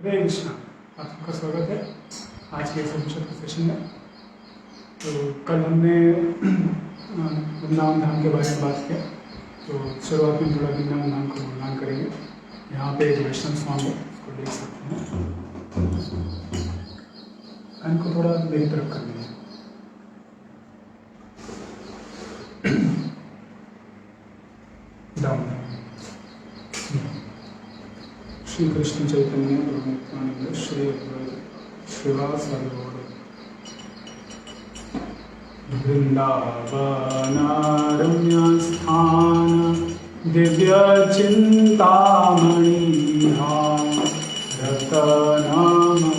हरे कृष्णा। आप सबका स्वागत है आज के संक्षिप्त सेशन में। तो कल हमने वृंदावन धाम के बारे में बात किया। तो शुरुआत में थोड़ा वृंदावन धाम का गुणगान करेंगे। यहाँ पे एक वैष्णव सॉन्ग है, उसको देख सकते हैं। इनको थोड़ा मेरी तरफ कर दीजिए। डाउन। श्री कृष्ण चैतन्य प्रभु नित्यानंद श्री श्रीवासादि गौर वृंदावनारण्यस्थान दिव्यचिन्तामणि रत्नमन्दिर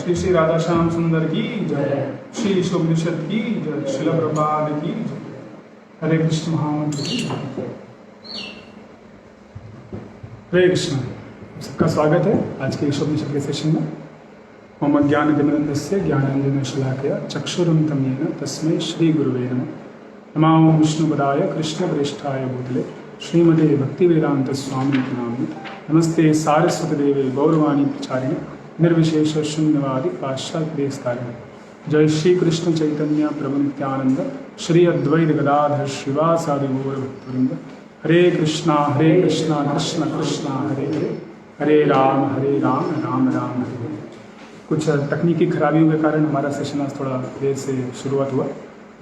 श्री श्री राधा श्याम सुंदर की जय, श्री उपनिषद की जय, श्रील प्रभुपाद की जय, हरे कृष्ण महामंत्र की जय। हरे कृष्ण, सबका स्वागत है आज के उपनिषद के सेशन में। मम ज्ञानतिमिरन्धस्य ज्ञानाञ्जनशलाकया चक्षुरुन्मिलितं येन तस्मै श्रीगुरुवे नमः। नमो विष्णुपदाय कृष्णप्रेष्ठाय भूतले श्रीमते भक्तिवेदान्तस्वामिनिति नामिने। नमस्ते सारस्वतीदेवे गौरवाणी प्रचारिणे निर्विशेष शून्यवादी पाश्चात्यदेशतारिणे। जय श्री कृष्ण चैतन्य प्रभु नित्यानंद श्री अद्वैत गदाधर श्रीवासादि गौर भक्तवृंद। हरे कृष्णा कृष्ण कृष्ण हरे हरे, हरे राम राम राम हरे हरे। कुछ तकनीकी खराबियों के कारण हमारा सेशन आज थोड़ा देर से शुरुआत हुआ।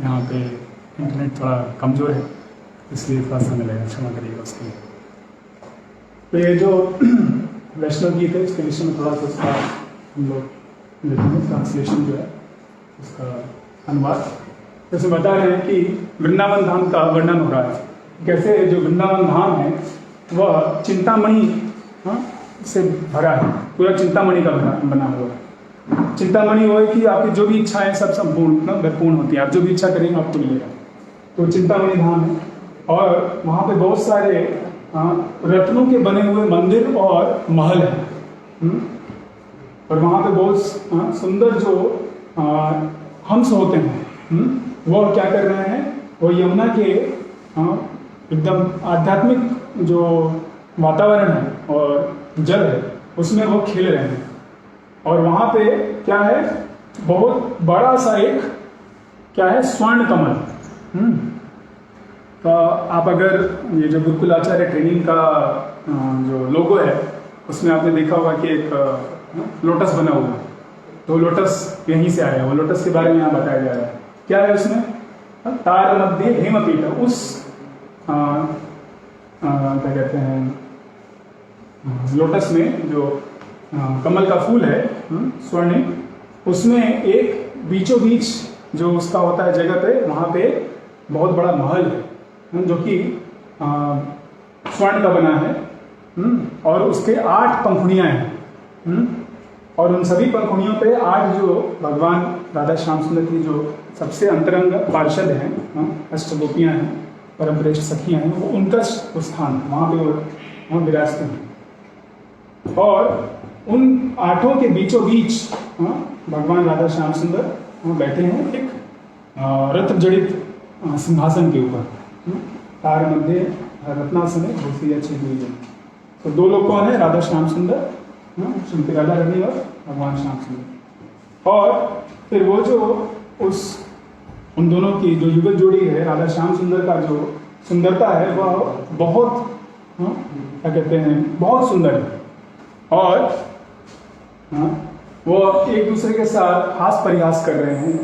यहाँ पे इंटरनेट थोड़ा कमज़ोर है, इसलिए थोड़ा समय लगेगा, क्षमा करिएगा उसके लिए। तो ये जो वैष्णव गीत है इसके विषय में थोड़ा सा उसका हम लोग देखेंगे, ट्रांसलेशन जो है उसका अनुवाद। जैसे बता रहे हैं कि वृंदावन धाम का वर्णन हो रहा है, कैसे जो वृंदावन धाम है वह चिंतामणि से भरा है, पूरा चिंतामणि का बना हुआ है। चिंतामणि वो है कि आपकी जो भी इच्छाएं सब संपूर्ण पूर्ण होती हैं, आप जो भी इच्छा करेंगे आपको मिलेगा। तो चिंतामणि धाम है और वहाँ पे बहुत सारे रत्नों के बने हुए मंदिर और महल हैं। और वहाँ पे बहुत सुंदर जो हंस होते हैं वो क्या कर रहे हैं, वो यमुना के एकदम आध्यात्मिक जो वातावरण है और जल है उसमें वो खेल रहे हैं। और वहाँ पे क्या है, बहुत बड़ा सा एक क्या है, स्वर्ण कमल। तो आप अगर ये जो गुरुकुल आचार्य ट्रेनिंग का जो लोगो है उसमें आपने देखा होगा कि एक लोटस बना हुआ है, तो लोटस यहीं से आया है। वो लोटस के बारे में यहाँ बताया जा रहा है। क्या है उसमें, तार मध्य हेमपीठ, उस क्या कहते हैं लोटस में जो कमल का फूल है स्वर्णिम, उसमें एक बीचों बीच जो उसका होता है जगह पे, वहाँ पे बहुत बड़ा महल है जो कि स्वर्ण का बना है और उसके 8 पंखुड़ियाँ हैं। और उन सभी पंखुड़ियों पे 8 जो भगवान राधा श्याम सुंदर की जो सबसे अंतरंग पार्षद हैं, अष्टगोपियाँ हैं, परम श्रेष्ठ सखियाँ हैं, वो उनका स्थान वहाँ पे वहाँ विराजते हैं। और उन 8 के बीचों बीच भगवान राधा श्याम सुंदर वहाँ बैठे हैं एक रत्न जड़ित सिंहासन के ऊपर। तार मध्य रत्नासन है, दूसरी अच्छी हुई है। तो 2 लोग कौन है, राधा श्याम सुंदर, श्रीमती राधा रानी और भगवान श्याम सुंदर। और फिर वो जो उन दोनों की जो युगल जोड़ी है, राधा श्याम सुंदर का जो सुंदरता है वह बहुत क्या कहते हैं, बहुत सुंदर है। और वो एक दूसरे के साथ हास परिहास कर रहे हैं।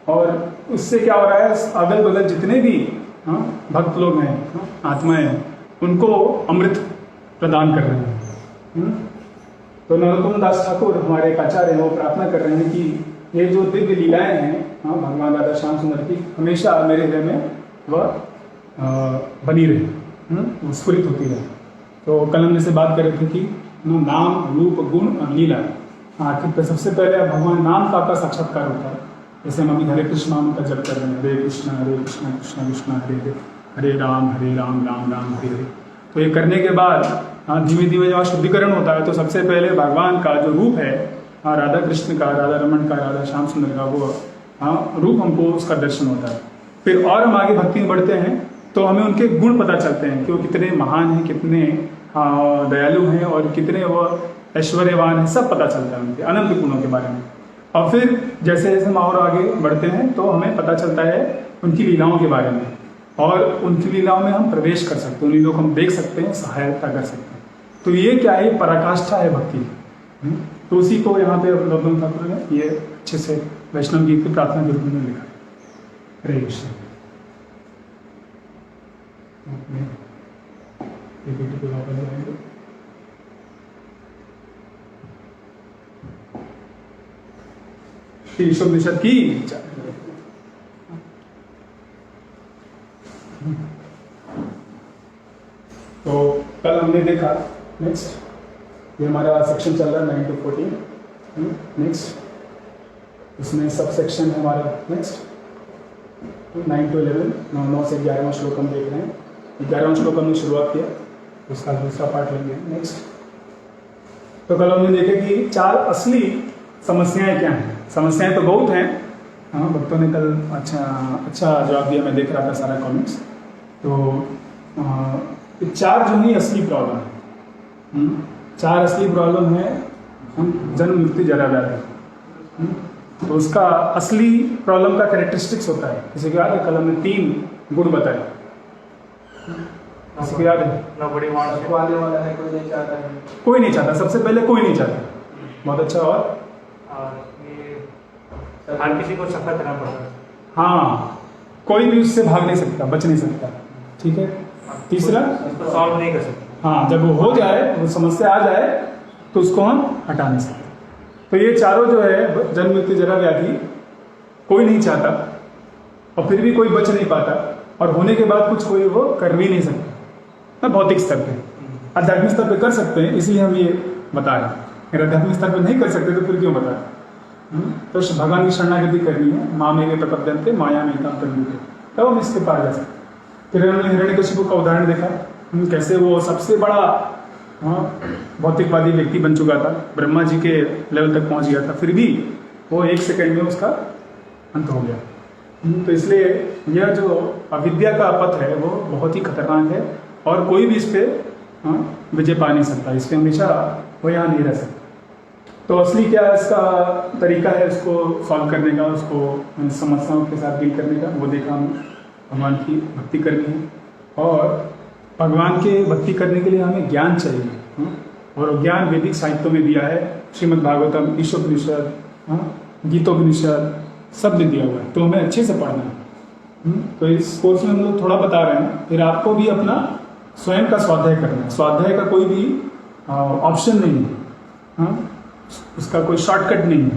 और उससे क्या हो रहा है, अगल बगल जितने भी भक्त लोग हैं, आत्माएं, उनको अमृत प्रदान कर रहे हैं। तो नरोत्तम दास ठाकुर हमारे एक आचार्य हैं, वो प्रार्थना कर रहे हैं कि ये जो दिव्य लीलाएं हैं भगवान राधा श्याम सुंदर की, हमेशा मेरे हृदय में वह बनी रहे, स्फुरित होती रहे। तो कल हम जैसे बात कर रहे थे कि नाम रूप गुण और लीला, आखिर पे सबसे पहले भगवान नाम का साक्षात्कार होता है। जैसे हम अभी हरे कृष्ण नाम का जप कर रहे हैं, हरे कृष्ण कृष्ण कृष्ण हरे हरे, हरे राम राम राम हरे हरे। तो ये करने के बाद धीमे धीमे जब शुद्धिकरण होता है तो सबसे पहले भगवान का जो रूप है, राधा कृष्ण का, राधा रमन का, राधा श्याम सुंदर का, वो रूप हमको उसका दर्शन होता है। फिर और हम आगे भक्ति में बढ़ते हैं तो हमें उनके गुण पता चलते हैं कि वो कितने महान हैं, कितने दयालु हैं और कितने वो ऐश्वर्यवान हैं, सब पता चलता है उनके अनंत गुणों के बारे में। और फिर जैसे जैसे हम और आगे बढ़ते हैं तो हमें पता चलता है उनकी लीलाओं के बारे में, और उनकी लीलाओं में हम प्रवेश कर सकते हैं, उन लीलाओं को हम देख सकते हैं, सहायता कर सकते हैं। तो ये क्या है, पराकाष्ठा है भक्ति। तो उसी को यहाँ पे नरोत्तम ठाकुर ने ये अच्छे से वैष्णव गीत की प्रार्थना के रूप में लिखा है। हरे कृष्ण। श्री उपनिषद की तो कल हमने देखा, नेक्स्ट ये हमारा सेक्शन चल रहा है 9 to 14। नेक्स्ट इसमें सब सेक्शन है हमारा। नेक्स्ट 9 to 11, 9 से 11वां श्लोक हम देख रहे हैं। 11वां श्लोक हमने शुरुआत किया, उसका दूसरा पार्ट लेंगे। नेक्स्ट तो कल हमने देखे कि 4 असली समस्याएं क्या हैं। समस्याएं तो बहुत हैं, हाँ भक्तों ने कल अच्छा जवाब दिया, मैं देख रहा था सारा कमेंट्स। तो 4 जो है असली प्रॉब्लम है। 4 असली प्रॉब्लम है जन्म मृत्यु जरा व्याधि। तो उसका असली प्रॉब्लम का कैरेक्टरिस्टिक्स होता है। किसी को याद है कल हमने 3 गुण बताए, किसी को याद है? आने वाला है, कोई नहीं चाहता है। कोई नहीं चाहता, सबसे पहले कोई नहीं चाहता। बहुत अच्छा। और ये हर किसी को सफर करना पड़ता है। हाँ, कोई भी उससे भाग नहीं सकता, बच नहीं सकता। ठीक है। तीसरा, इसको सॉल्व नहीं कर सकते। हाँ, जब वो हो जाए, वो समस्या आ जाए तो उसको हम हटा नहीं सकते। तो ये चारों जो है जन्म मृत्यु जरा व्याधि, कोई नहीं चाहता और फिर भी कोई बच नहीं पाता, और होने के बाद कुछ कोई वो कर भी नहीं सकता। भौतिक स्तर पे, आध्यात्मिक स्तर पे कर सकते हैं, इसलिए हम ये बता रहे हैं। अगर आध्यात्मिक स्तर पे नहीं कर सकते तो फिर क्यों बता रहे हैं? तो भगवान की शरणागति करनी है। माँ में प्रपद्यन्ते माया में काम करनी है, तब हम इसके पार जा सकते हैं। फिर हमने हिरण्यकशिपु का उदाहरण देखा, कैसे वो सबसे बड़ा भौतिकवादी व्यक्ति बन चुका था, ब्रह्मा जी के लेवल तक पहुंच गया था, फिर भी वो 1 सेकंड में उसका अंत हो गया। तो इसलिए यह जो अविद्या का पथ है वो बहुत ही खतरनाक है, और कोई भी इस पर विजय पा नहीं सकता। इस पर हमेशा वो यहाँ नहीं रह सकता। तो असली क्या इसका तरीका है उसको सॉल्व करने का, उसको समस्याओं के साथ डील करने का, वो देखा हम। भगवान की भक्ति करनी है, और भगवान के भक्ति करने के लिए हमें ज्ञान चाहिए, और ज्ञान वैदिक साहित्यों में दिया है। श्रीमद् भागवतम, ईशोपनिषद, गीतोपनिषद सब में दिया हुआ है, तो हमें अच्छे से पढ़ना है। तो इस कोर्स में हम लोग थोड़ा बता रहे हैं, फिर आपको भी अपना स्वयं का स्वाध्याय करना है। स्वाध्याय का कोई भी ऑप्शन नहीं है, उसका कोई शॉर्टकट नहीं है,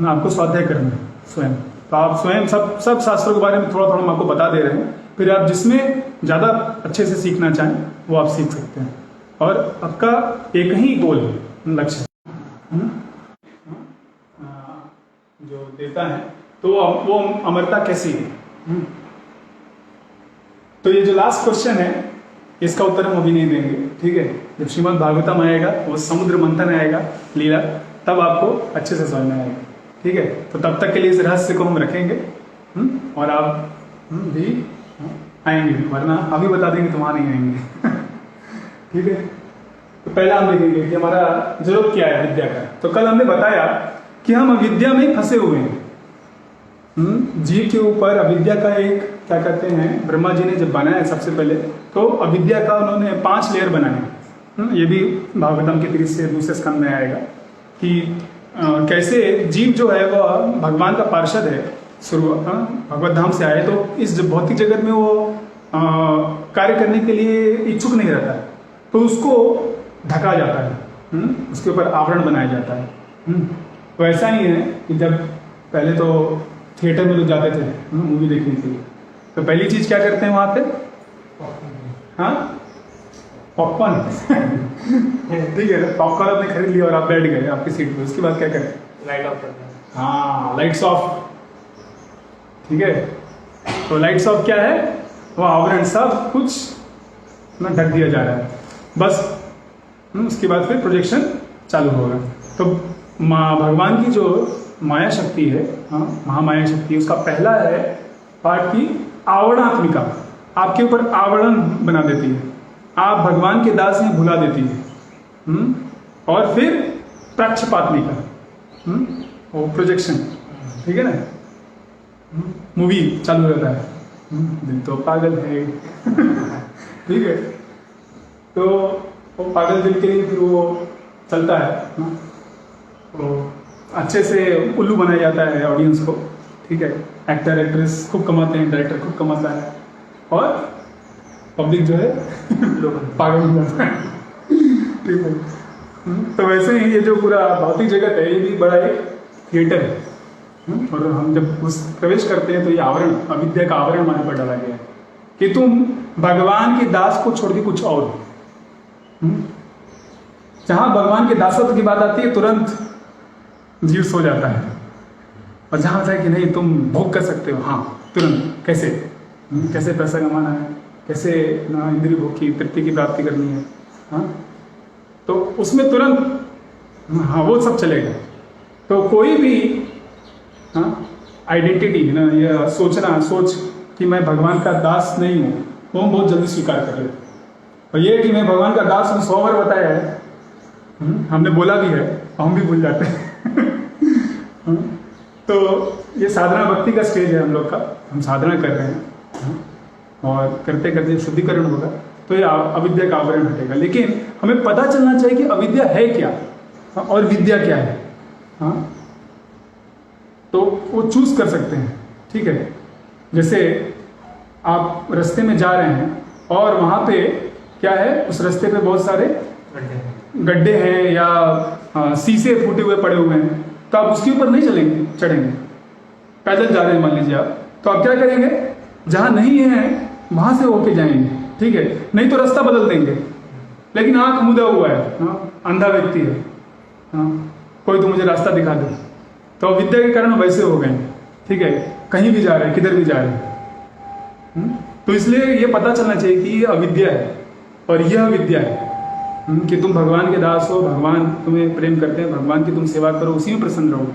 आपको स्वाध्याय करना है स्वयं। तो आप स्वयं सब शास्त्रों के बारे में थोड़ा थोड़ा हम आपको बता दे रहे हैं, फिर आप जिसमें ज़्यादा अच्छे से सीखना चाहें वो आप सीख सकते हैं। और आपका एक ही गोल है, लक्ष्य जो देता है, तो वो अमरता कैसी है। तो ये जो लास्ट क्वेश्चन है इसका उत्तर हम अभी नहीं देंगे, ठीक है। जब श्रीमद् भागवतम आएगा, वो समुद्र मंथन आएगा लीला, तब आपको अच्छे से समझ में आएगा, ठीक है। तो तब तक के लिए इस रहस्य को हम रखेंगे, और आप भी आएंगे, वरना अभी बता देंगे तो वहाँ नहीं आएंगे ठीक है। तो पहला हम देखेंगे कि हमारा जरूरत क्या है विद्या का। तो कल हमने बताया कि हम अविद्या में ही फंसे हुए हैं। जीव के ऊपर अविद्या का एक क्या कहते हैं, ब्रह्मा जी ने जब बनाया सबसे पहले, तो अविद्या का उन्होंने 5 लेयर बनाए। ये भी भागवतम के 2 स्कंद में आएगा कि कैसे जीव जो है वह भगवान का पार्षद है, भगवत धाम से आए, तो इस भौतिक जगत में वो कार्य करने के लिए इच्छुक नहीं रहता है, तो उसको ढका जाता है, उसके ऊपर आवरण बनाया जाता है। तो ऐसा ही है कि जब पहले तो थिएटर में लोग जाते थे मूवी देखने के लिए, तो पहली चीज क्या करते हैं वहां पे, पॉपकॉर्न ठीक है, पॉपकॉर्न आपने खरीद लिया और आप बैठ गए आपकी सीट पे, उसके बाद क्या करें, लाइट ऑफ करना है। हाँ, लाइट्स ऑफ, ठीक है। तो लाइट्स ऑफ क्या है, वो आवरण सब कुछ ना ढक दिया जा रहा है, बस उसके बाद फिर प्रोजेक्शन चालू होगा। तो भगवान की जो माया शक्ति है, महामाया शक्ति, उसका पहला है पार्ट की आवरणात्मिका, आपके ऊपर आवरण बना देती है, आप भगवान के दास में भुला देती है। और फिर प्रक्षपात्मिका, वो प्रोजेक्शन, ठीक है ना, मूवी चालू रहता है, दिल तो पागल है ठीक है। तो वो पागल दिल के लिए फिर वो चलता है, तो अच्छे से उल्लू बनाया जाता है ऑडियंस को, ठीक है। एक्टर एक्ट्रेस खूब कमाते हैं, डायरेक्टर खूब कमाता है, और पब्लिक जो है पागल हो जाता है, ठीक है। तो वैसे ही ये जो पूरा भौतिक जगत है, ये भी बड़ा एक थिएटर है, और हम जब उस प्रवेश करते हैं तो ये आवरण, अविद्या का आवरण हमारे पर डाला गया है कि तुम भगवान के दास को छोड़ के कुछ और हो। जहां भगवान के दासत्व की बात आती है, तुरंत जीव सो जाता है। और जहाँ होता है कि नहीं तुम भोग कर सकते हो, हाँ तुरंत कैसे, कैसे पैसा कमाना है, कैसे ना इंद्रिय भोग की तृप्ति की प्राप्ति करनी है, हाँ तो उसमें तुरंत हाँ वो सब चलेगा। तो कोई भी हाँ आइडेंटिटी ना या सोच कि मैं भगवान का दास नहीं हूँ, वो हम बहुत जल्दी स्वीकार कर लेते। और ये कि मैं भगवान का दास हूँ 100 बार बताया है, हमने बोला भी है, हम भी भूल जाते हैं। तो ये साधना भक्ति का स्टेज है हम लोग का, हम साधना कर रहे हैं और करते करते शुद्धिकरण होगा तो ये अविद्या का आवरण हटेगा। लेकिन हमें पता चलना चाहिए कि अविद्या है क्या और विद्या क्या है, हाँ तो वो चूज कर सकते हैं। ठीक है, जैसे आप रास्ते में जा रहे हैं और वहाँ पे क्या है, उस रास्ते पे बहुत सारे गड्ढे हैं या शीशे फूटे हुए पड़े हुए हैं, तो आप उसके ऊपर नहीं चढ़ेंगे। पैदल जा रहे हैं मान लीजिए आप, तो आप क्या करेंगे, जहाँ नहीं है वहाँ से होके जाएंगे। ठीक है, नहीं तो रास्ता बदल देंगे। लेकिन आँख मुदा हुआ है, अंधा व्यक्ति है, कोई तो मुझे रास्ता दिखा दे, तो विद्या के कारण वैसे हो गए। ठीक है, कहीं भी जा रहे हैं, किधर भी जा रहे हैं। तो इसलिए ये पता चलना चाहिए कि ये अविद्या है और यह विद्या है कि तुम भगवान के दास हो, भगवान तुम्हें प्रेम करते हैं, भगवान की तुम सेवा करो, उसी में प्रसन्न रहो,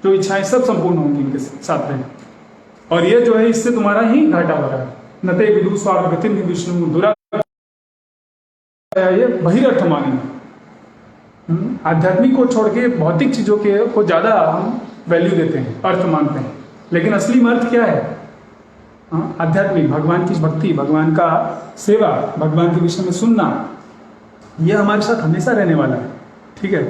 जो इच्छाएं सब संपूर्ण होंगी इनके साथ रहें। और ये जो है इससे तुम्हारा ही घाटा हो रहा है। नते विदु स्वार्थ गति विष्णु दुरा, ये बहिरर्थ मानी। आध्यात्मिक को छोड़ के भौतिक चीजों के को ज्यादा हम वैल्यू देते हैं, अर्थ मानते हैं। लेकिन असली में अर्थ क्या है, आध्यात्मिक भगवान की भक्ति, भगवान का सेवा, भगवान के विषय में सुनना, यह हमारे साथ हमेशा रहने वाला है। ठीक है,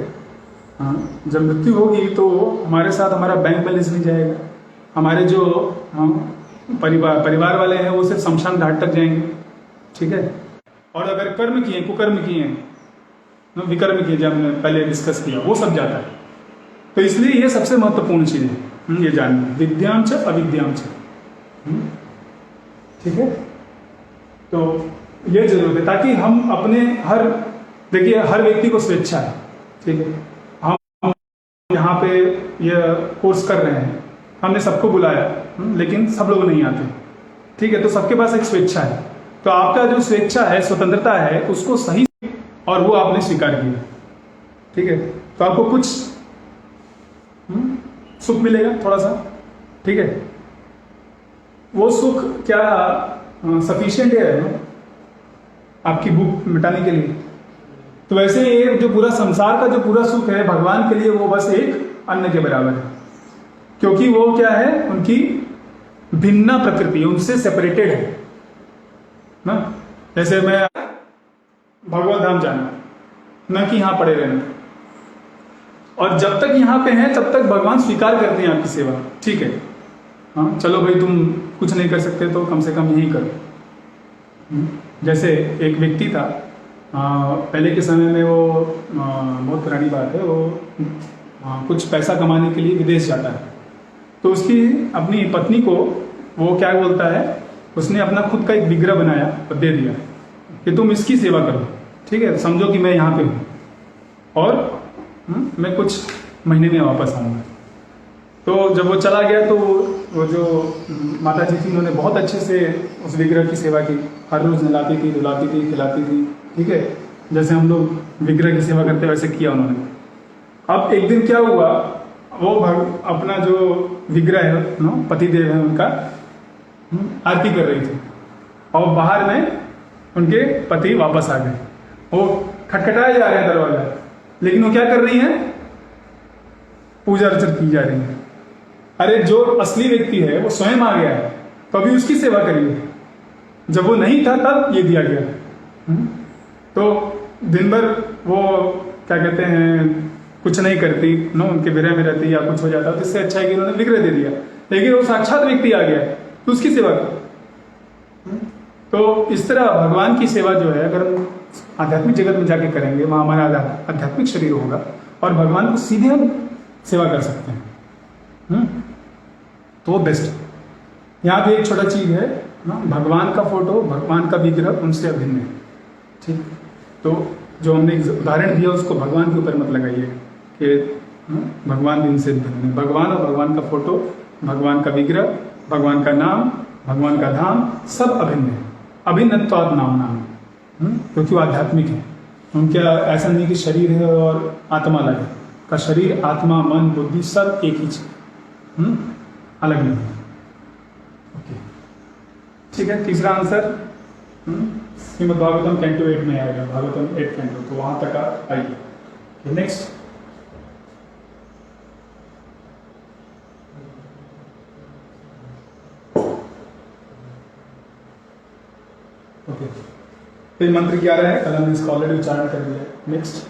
जब मृत्यु होगी तो हमारे साथ हमारा बैंक बैलेंस नहीं जाएगा, हमारे जो परिवार वाले हैं वो सिर्फ शमशान घाट तक जाएंगे। ठीक है, और अगर कर्म किए, कुकर्म किए, विकर्म किए, जब हमने पहले डिस्कस किया, वो सब जाता है। तो इसलिए ये सबसे महत्वपूर्ण चीज है ये जानना, विद्याम च अविद्याम च। ठीक है, तो ये जरूरत है ताकि हम अपने देखिए हर व्यक्ति को स्वेच्छा है। ठीक है, हम यहाँ पे ये कोर्स कर रहे हैं, हमने सबको बुलाया, लेकिन सब लोग नहीं आते। ठीक है, तो सबके पास एक स्वेच्छा है, तो आपका जो स्वेच्छा है, स्वतंत्रता है, उसको सही और वो आपने स्वीकार किया। ठीक है, तो आपको कुछ सुख मिलेगा थोड़ा सा। ठीक है, वो सुख क्या सफिशिएंट है ना आपकी भूख मिटाने के लिए? तो वैसे ये जो पूरा संसार का जो पूरा सुख है भगवान के लिए, वो बस एक अन्न के बराबर है, क्योंकि वो क्या है, उनकी भिन्न प्रकृति, उनसे सेपरेटेड है ना। जैसे मैं भगवत धाम जाना, न कि यहां पड़े रहना, और जब तक यहां पे हैं तब तक भगवान स्वीकार करते हैं आपकी सेवा। ठीक है, हाँ चलो भाई तुम कुछ नहीं कर सकते तो कम से कम यही करो। जैसे एक व्यक्ति था, पहले के समय में, वो बहुत पुरानी बात है, वो कुछ पैसा कमाने के लिए विदेश जाता है, तो उसकी अपनी पत्नी को वो क्या बोलता है, उसने अपना खुद का एक विग्रह बनाया और दे दिया कि तुम इसकी सेवा करो। ठीक है, समझो कि मैं यहाँ पे हूँ और मैं कुछ महीने में वापस आऊँगा। तो जब वो चला गया तो वो जो माता जी थी, उन्होंने बहुत अच्छे से उस विग्रह की सेवा की, हर रोज नहलाती थी, धुलाती थी, खिलाती थी। ठीक है, जैसे हम लोग विग्रह की सेवा करते वैसे किया उन्होंने। अब एक दिन क्या हुआ, वो अपना जो विग्रह है, पतिदेव है उनका, आरती कर रही थी और बाहर में उनके पति वापस आ गए। वो खटखटाए जा रहे हैं दरवाजा, लेकिन वो क्या कर रही हैं, पूजा अर्चना की जा रही है। अरे जो असली व्यक्ति है वो स्वयं आ गया है, तो अभी उसकी सेवा करिए। जब वो नहीं था तब ये दिया गया। तो दिन भर वो क्या कहते हैं, कुछ नहीं करती ना, उनके विरह में रहती या कुछ हो जाता, तो इससे अच्छा है कि उन्होंने विग्रह दे दिया। लेकिन वो साक्षात व्यक्ति आ गया तो उसकी सेवा करो। तो इस तरह भगवान की सेवा जो है, अगर हम आध्यात्मिक जगत में जाके करेंगे, वहाँ हमारा आध्यात्मिक शरीर होगा और भगवान को सीधे हम सेवा कर सकते हैं। तो वो बेस्ट है। यहाँ भी एक छोटा चीज है ना, भगवान का फोटो, भगवान का विग्रह उनसे अभिन्न है। ठीक, तो जो हमने उदाहरण दिया उसको भगवान के ऊपर मत लगाइए कि भगवान दिन से भिन्न है। भगवान और भगवान का फोटो, भगवान का विग्रह, भगवान का नाम, भगवान का धाम सब अभिन्न है। अभिन्नत्वाद नाम क्योंकि वो आध्यात्मिक है। उनका ऐसा नहीं कि शरीर है और आत्मा अलग है, का शरीर, आत्मा, मन, बुद्धि सब एक ही चीज, अलग नहीं है। ओके, ठीक है। तीसरा आंसर श्रीमद् भागवतम कैंटो 8 में आएगा, भागवतम 8 कैंटो, तो वहां तक आइए। नेक्स्ट, ओके, तो ये मंत्र क्या रहा है, कल हमने इसका ऑलरेडी उच्चारण कर दिया। नेक्स्ट,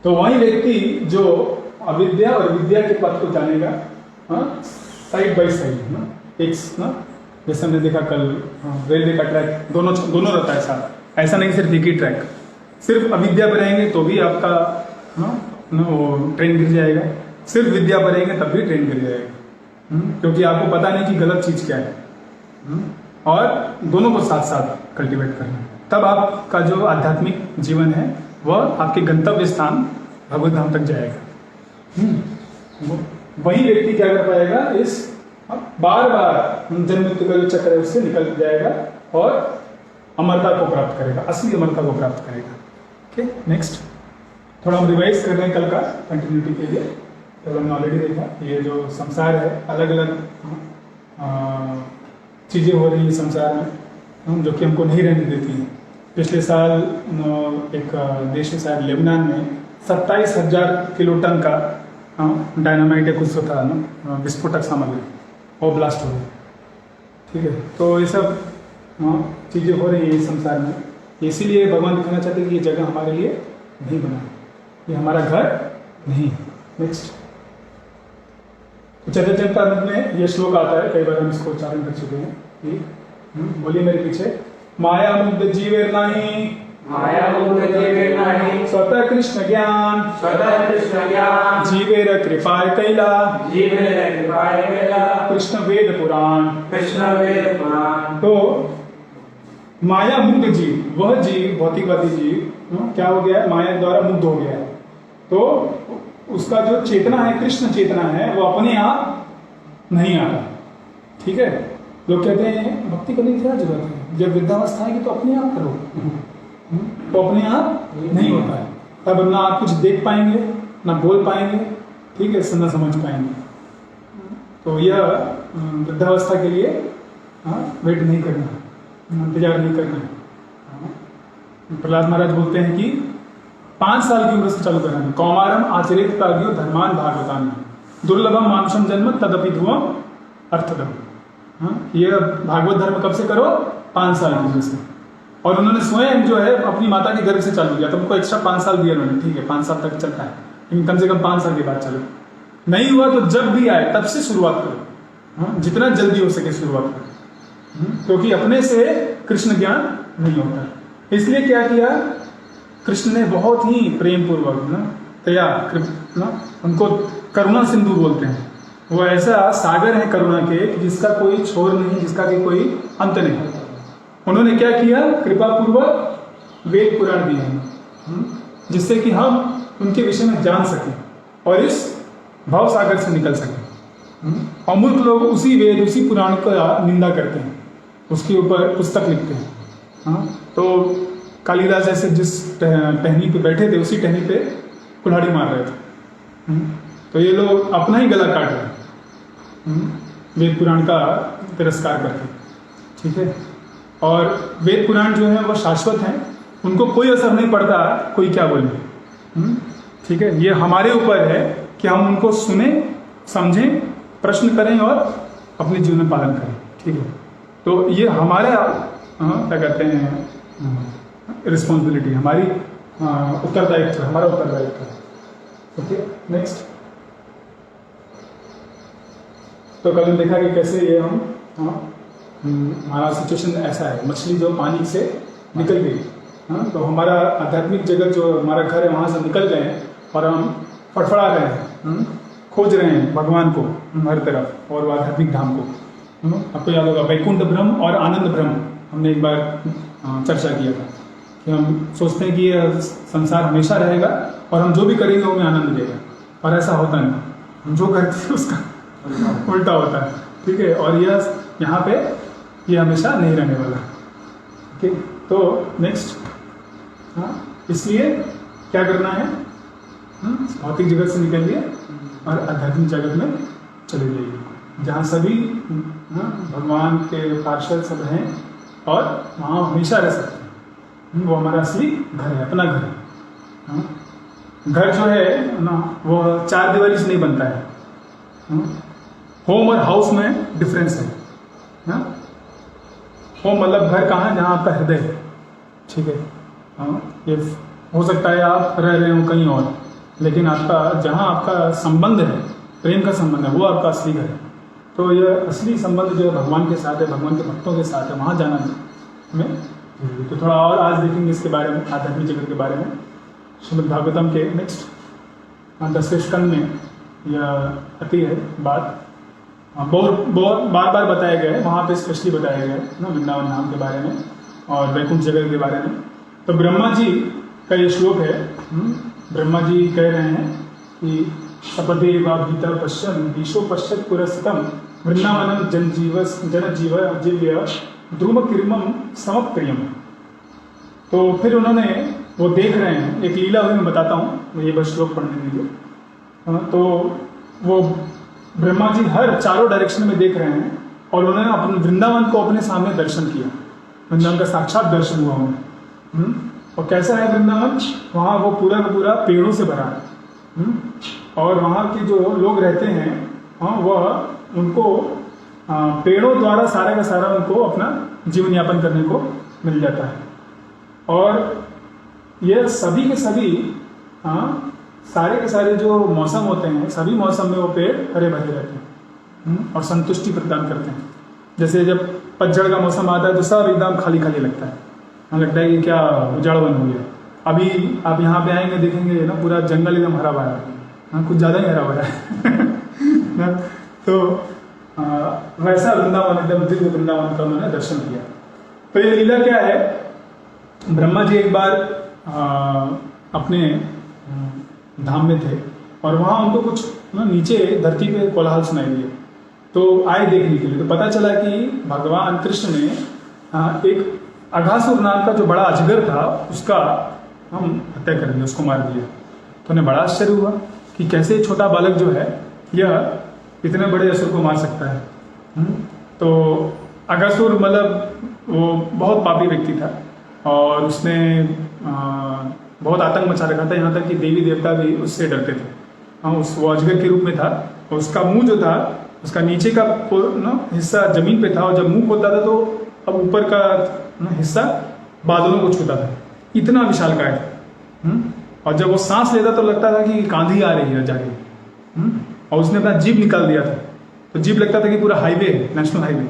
तो वही व्यक्ति जो अविद्या और विद्या के पथ को जानेगा, साइड बाय साइड ना, एक ना, जैसे हमने देखा कल रेलवे का ट्रैक दोनों रहता है साथ, ऐसा नहीं सिर्फ एक ही ट्रैक। सिर्फ अविद्या पर रहेंगे तो भी आपका वो ट्रेन गिर जाएगा, सिर्फ विद्या पर रहेंगे तब भी ट्रेन गिर जाएगा, क्योंकि आपको पता नहीं कि गलत चीज क्या है, और दोनों को साथ साथ कल्टीवेट करना है। तब आपका जो आध्यात्मिक जीवन है वह आपके गंतव्य स्थान भगवत धाम तक जाएगा। वही व्यक्ति क्या कर पाएगा, इस बार बार जन्म मृत्यु का जो चक्र है उससे निकल जाएगा और अमरता को प्राप्त करेगा, असली अमरता को प्राप्त करेगा। ओके, नेक्स्ट, थोड़ा हम रिवाइज कर रहे हैं कल का कंटिन्यूटी के लिए। तो हमने ऑलरेडी देखा ये जो संसार है, अलग अलग चीज़ें हो रही है संसार में जो कि हमको नहीं रहने देती हैं। पिछले साल एक देश है शायद लेबनान में 27,000 किलो टन का डायनामाइट या कुछ था ना, विस्फोटक सामग्री, और ब्लास्ट हो गई। ठीक है, तो ये सब चीज़ें हो रही है संसार में। इसीलिए भगवान दिखाना चाहते हैं कि ये जगह हमारे लिए नहीं बना, ये हमारा घर नहीं। नेक्स्ट, तो चैतन्य चरितामृत में ये श्लोक आता है, कई बार हम इसको उच्चारण कर चुके हैं कि बोलिए मेरे पीछे, माया मुग्ध जीवेर नहीं, माया मुग्ध जीवेर नहीं, स्वतः कृष्ण ज्ञान, स्वतः कृष्ण ज्ञान, जीवेर कृपाय कैला, जीवेर कृपाय कैला, कृष्ण वेद पुराण। कृष्ण वेद पुराण। तो माया मुग्ध जीव, वह जीव, भौतिकवादी जीव क्या हो गया है, माया द्वारा मुग्ध हो गया है। तो उसका जो चेतना है, कृष्ण चेतना है, वो अपने आप नहीं आता। ठीक है, लोग कहते हैं भक्ति करने की क्या जरूरत है, जब वृद्धावस्था आएगी तो अपने आप करो, तो अपने आप नहीं होता है। तब ना आप कुछ देख पाएंगे, ना बोल पाएंगे, ठीक है, ना समझ पाएंगे। तो यह वृद्धावस्था के लिए वेट नहीं करना, इंतजार नहीं करना है। प्रहलाद महाराज बोलते हैं कि 5 साल की उम्र से चालू करना। कौमारम आचरित प्राज्ञो धर्मान भागवतान, दुर्लभम मानुषम जन्म तदपि ध्रुवम अर्थदम। ये भागवत धर्म कब से करो, 5 साल की उम्र से। और उन्होंने स्वयं जो है अपनी माता के गर्भ से चालू किया, तो उनको एक्स्ट्रा 5 साल दिया उन्होंने। ठीक है, 5 साल तक चलता है, लेकिन कम से कम 5 साल के बाद चलो। नहीं हुआ तो जब भी आए तब से शुरुआत करो, जितना जल्दी हो सके शुरुआत करो, क्योंकि अपने से कृष्ण ज्ञान नहीं होता। इसलिए क्या किया कृष्ण ने, बहुत ही प्रेम पूर्वक ना उनको करुणा सिंधु बोलते हैं। वो ऐसा सागर है करुणा के कि जिसका कोई छोर नहीं, जिसका कि कोई अंत नहीं। उन्होंने क्या किया, कृपा पूर्वक वेद पुराण दिए हैं, जिससे कि हम उनके विषय में जान सकें और इस भाव सागर से निकल सकें। और मूर्ख लोग उसी वेद, उसी पुराण का निंदा करते हैं, उसके ऊपर पुस्तक लिखते हैं। तो कालिदास जैसे जिस टहनी पे बैठे थे, उसी टहनी पे कुल्हाड़ी मार रहे थे। तो ये लोग अपना ही गला काट रहे हैं वेद पुराण का तिरस्कार करके। ठीक है, और वेद पुराण जो है वो शाश्वत हैं, उनको कोई असर नहीं पड़ता कोई क्या बोले। ठीक है, ये हमारे ऊपर है कि हम उनको सुने, समझें, प्रश्न करें और अपने जीवन में पालन करें। ठीक है, तो ये हमारा क्या कहते हैं रिस्पॉन्सिबिलिटी, हमारी उत्तरदायित्व, हमारा उत्तरदायित्व है। Okay, next. तो कल हमने देखा कि कैसे ये हम हमारा सिचुएशन ऐसा है, मछली जो पानी से निकल गई, तो हमारा आध्यात्मिक जगत जो हमारा घर है वहाँ से निकल गए हैं और हम फड़फड़ा रहे हैं, खोज रहे हैं भगवान को हर तरफ और आध्यात्मिक धाम को। आपको याद होगा वैकुंठ ब्रह्म और आनंद ब्रह्म हमने एक बार चर्चा किया था कि हम सोचते हैं कि ये संसार हमेशा रहेगा और हम जो भी करेंगे वो हमें आनंद देगा, और ऐसा होता नहीं। हम जो करते हैं उसका उल्टा होता है, ठीक है। और यह यहाँ पे ये हमेशा नहीं रहने वाला, ठीक। तो नेक्स्ट, हाँ, इसलिए क्या करना है, भौतिक जगत से निकलिए और आध्यात्मिक जगत में चले जाइए, जहाँ सभी भगवान के पार्षद सब हैं और वहाँ हमेशा रह सकते हैं। वो हमारा असली घर है, अपना घर है। घर जो है ना, वो 4 दीवारी से नहीं बनता है। होम और हाउस में डिफरेंस है। होम मतलब घर कहाँ है, जहाँ आपका हृदय है, ठीक है। ये हो सकता है आप रह रहे हो कहीं और, लेकिन आपका जहाँ आपका संबंध है, प्रेम का संबंध है, वो आपका असली घर है। तो यह असली संबंध जो है भगवान के साथ है, भगवान के भक्तों के साथ है, वहाँ जाना हमें। तो थोड़ा और आज देखेंगे इसके बारे में, आध्यात्मिक जगत के बारे में। श्रीमद् भागवतम के नेक्स्ट 10वें स्कंद में यह आती है बात। बहुत बार बार बताया गया है, वहाँ पे स्पेशली बताया गया है ना, वृंदावन धाम के बारे में और वैकुंठ जगत के बारे में। तो ब्रह्मा जी का ये श्लोक है। ब्रह्मा जी कह रहे हैं कि सपदे वा भीतर पश्यन् ईशो पश्यत् पुरस्तं वृंदावनम जनजीव ध्रुम किरमम समप्रियम। तो फिर उन्होंने वो देख रहे हैं, एक लीला हुई, मैं बताता हूँ, ये बस श्लोक पढ़ने दीजिए। तो वो ब्रह्मा जी हर चारों डायरेक्शन में देख रहे हैं और उन्होंने अपने वृंदावन को अपने सामने दर्शन किया। वृंदावन का साक्षात दर्शन हुआ उन्हें। और कैसा है वृंदावन, वहाँ वो पूरा का पूरा पेड़ों से भरा है। और वहाँ के जो लोग रहते हैं, वह उनको पेड़ों द्वारा सारा का सारा उनको अपना जीवन यापन करने को मिल जाता है। और यह सभी के सभी सारे के सारे जो मौसम होते हैं, सभी मौसम में वो पेड़ हरे भरे रहते हैं और संतुष्टि प्रदान करते हैं। जैसे जब पतझड़ का मौसम आता है तो सब एकदम खाली खाली लगता है, हमें लगता है कि क्या उजाड़ बन हो गया। अभी आप यहाँ पे आएंगे देखेंगे ना, पूरा जंगल एकदम हरा भरा है, कुछ ज़्यादा ही हरा भरा है। तो वैसा वृंदावन, एकदम दिव्य वृंदावन का उन्होंने दर्शन किया। तो ये लीला क्या है, ब्रह्मा जी एक बार अपने धाम में थे और वहाँ उनको कुछ नीचे धरती पे कोलाहल सुनाई दिया। तो आए देखने के लिए, तो पता चला कि भगवान कृष्ण ने एक अघासुर नाम का जो बड़ा अजगर था, उसका हम हत्या कर दिया, उसको मार दिया। तो उन्हें बड़ा आश्चर्य हुआ कि कैसे छोटा बालक जो है यह इतने बड़े असुर को मार सकता है। तो अघासुर मतलब वो बहुत पापी व्यक्ति था और उसने बहुत आतंक मचा रखा था, यहाँ तक कि देवी देवता भी उससे डरते थे। वो अजगर के रूप में था और उसका मुंह जो था, उसका नीचे का हिस्सा जमीन पे था और जब मुंह खोलता था तो अब ऊपर का हिस्सा बादलों को छूता था, इतना विशालकाय है। और जब वो सांस लेता तो लगता था कि कांधी आ रही है जाके। और उसने अपना जीभ निकाल दिया था, तो जीभ लगता था कि पूरा हाईवे है, नेशनल हाईवे,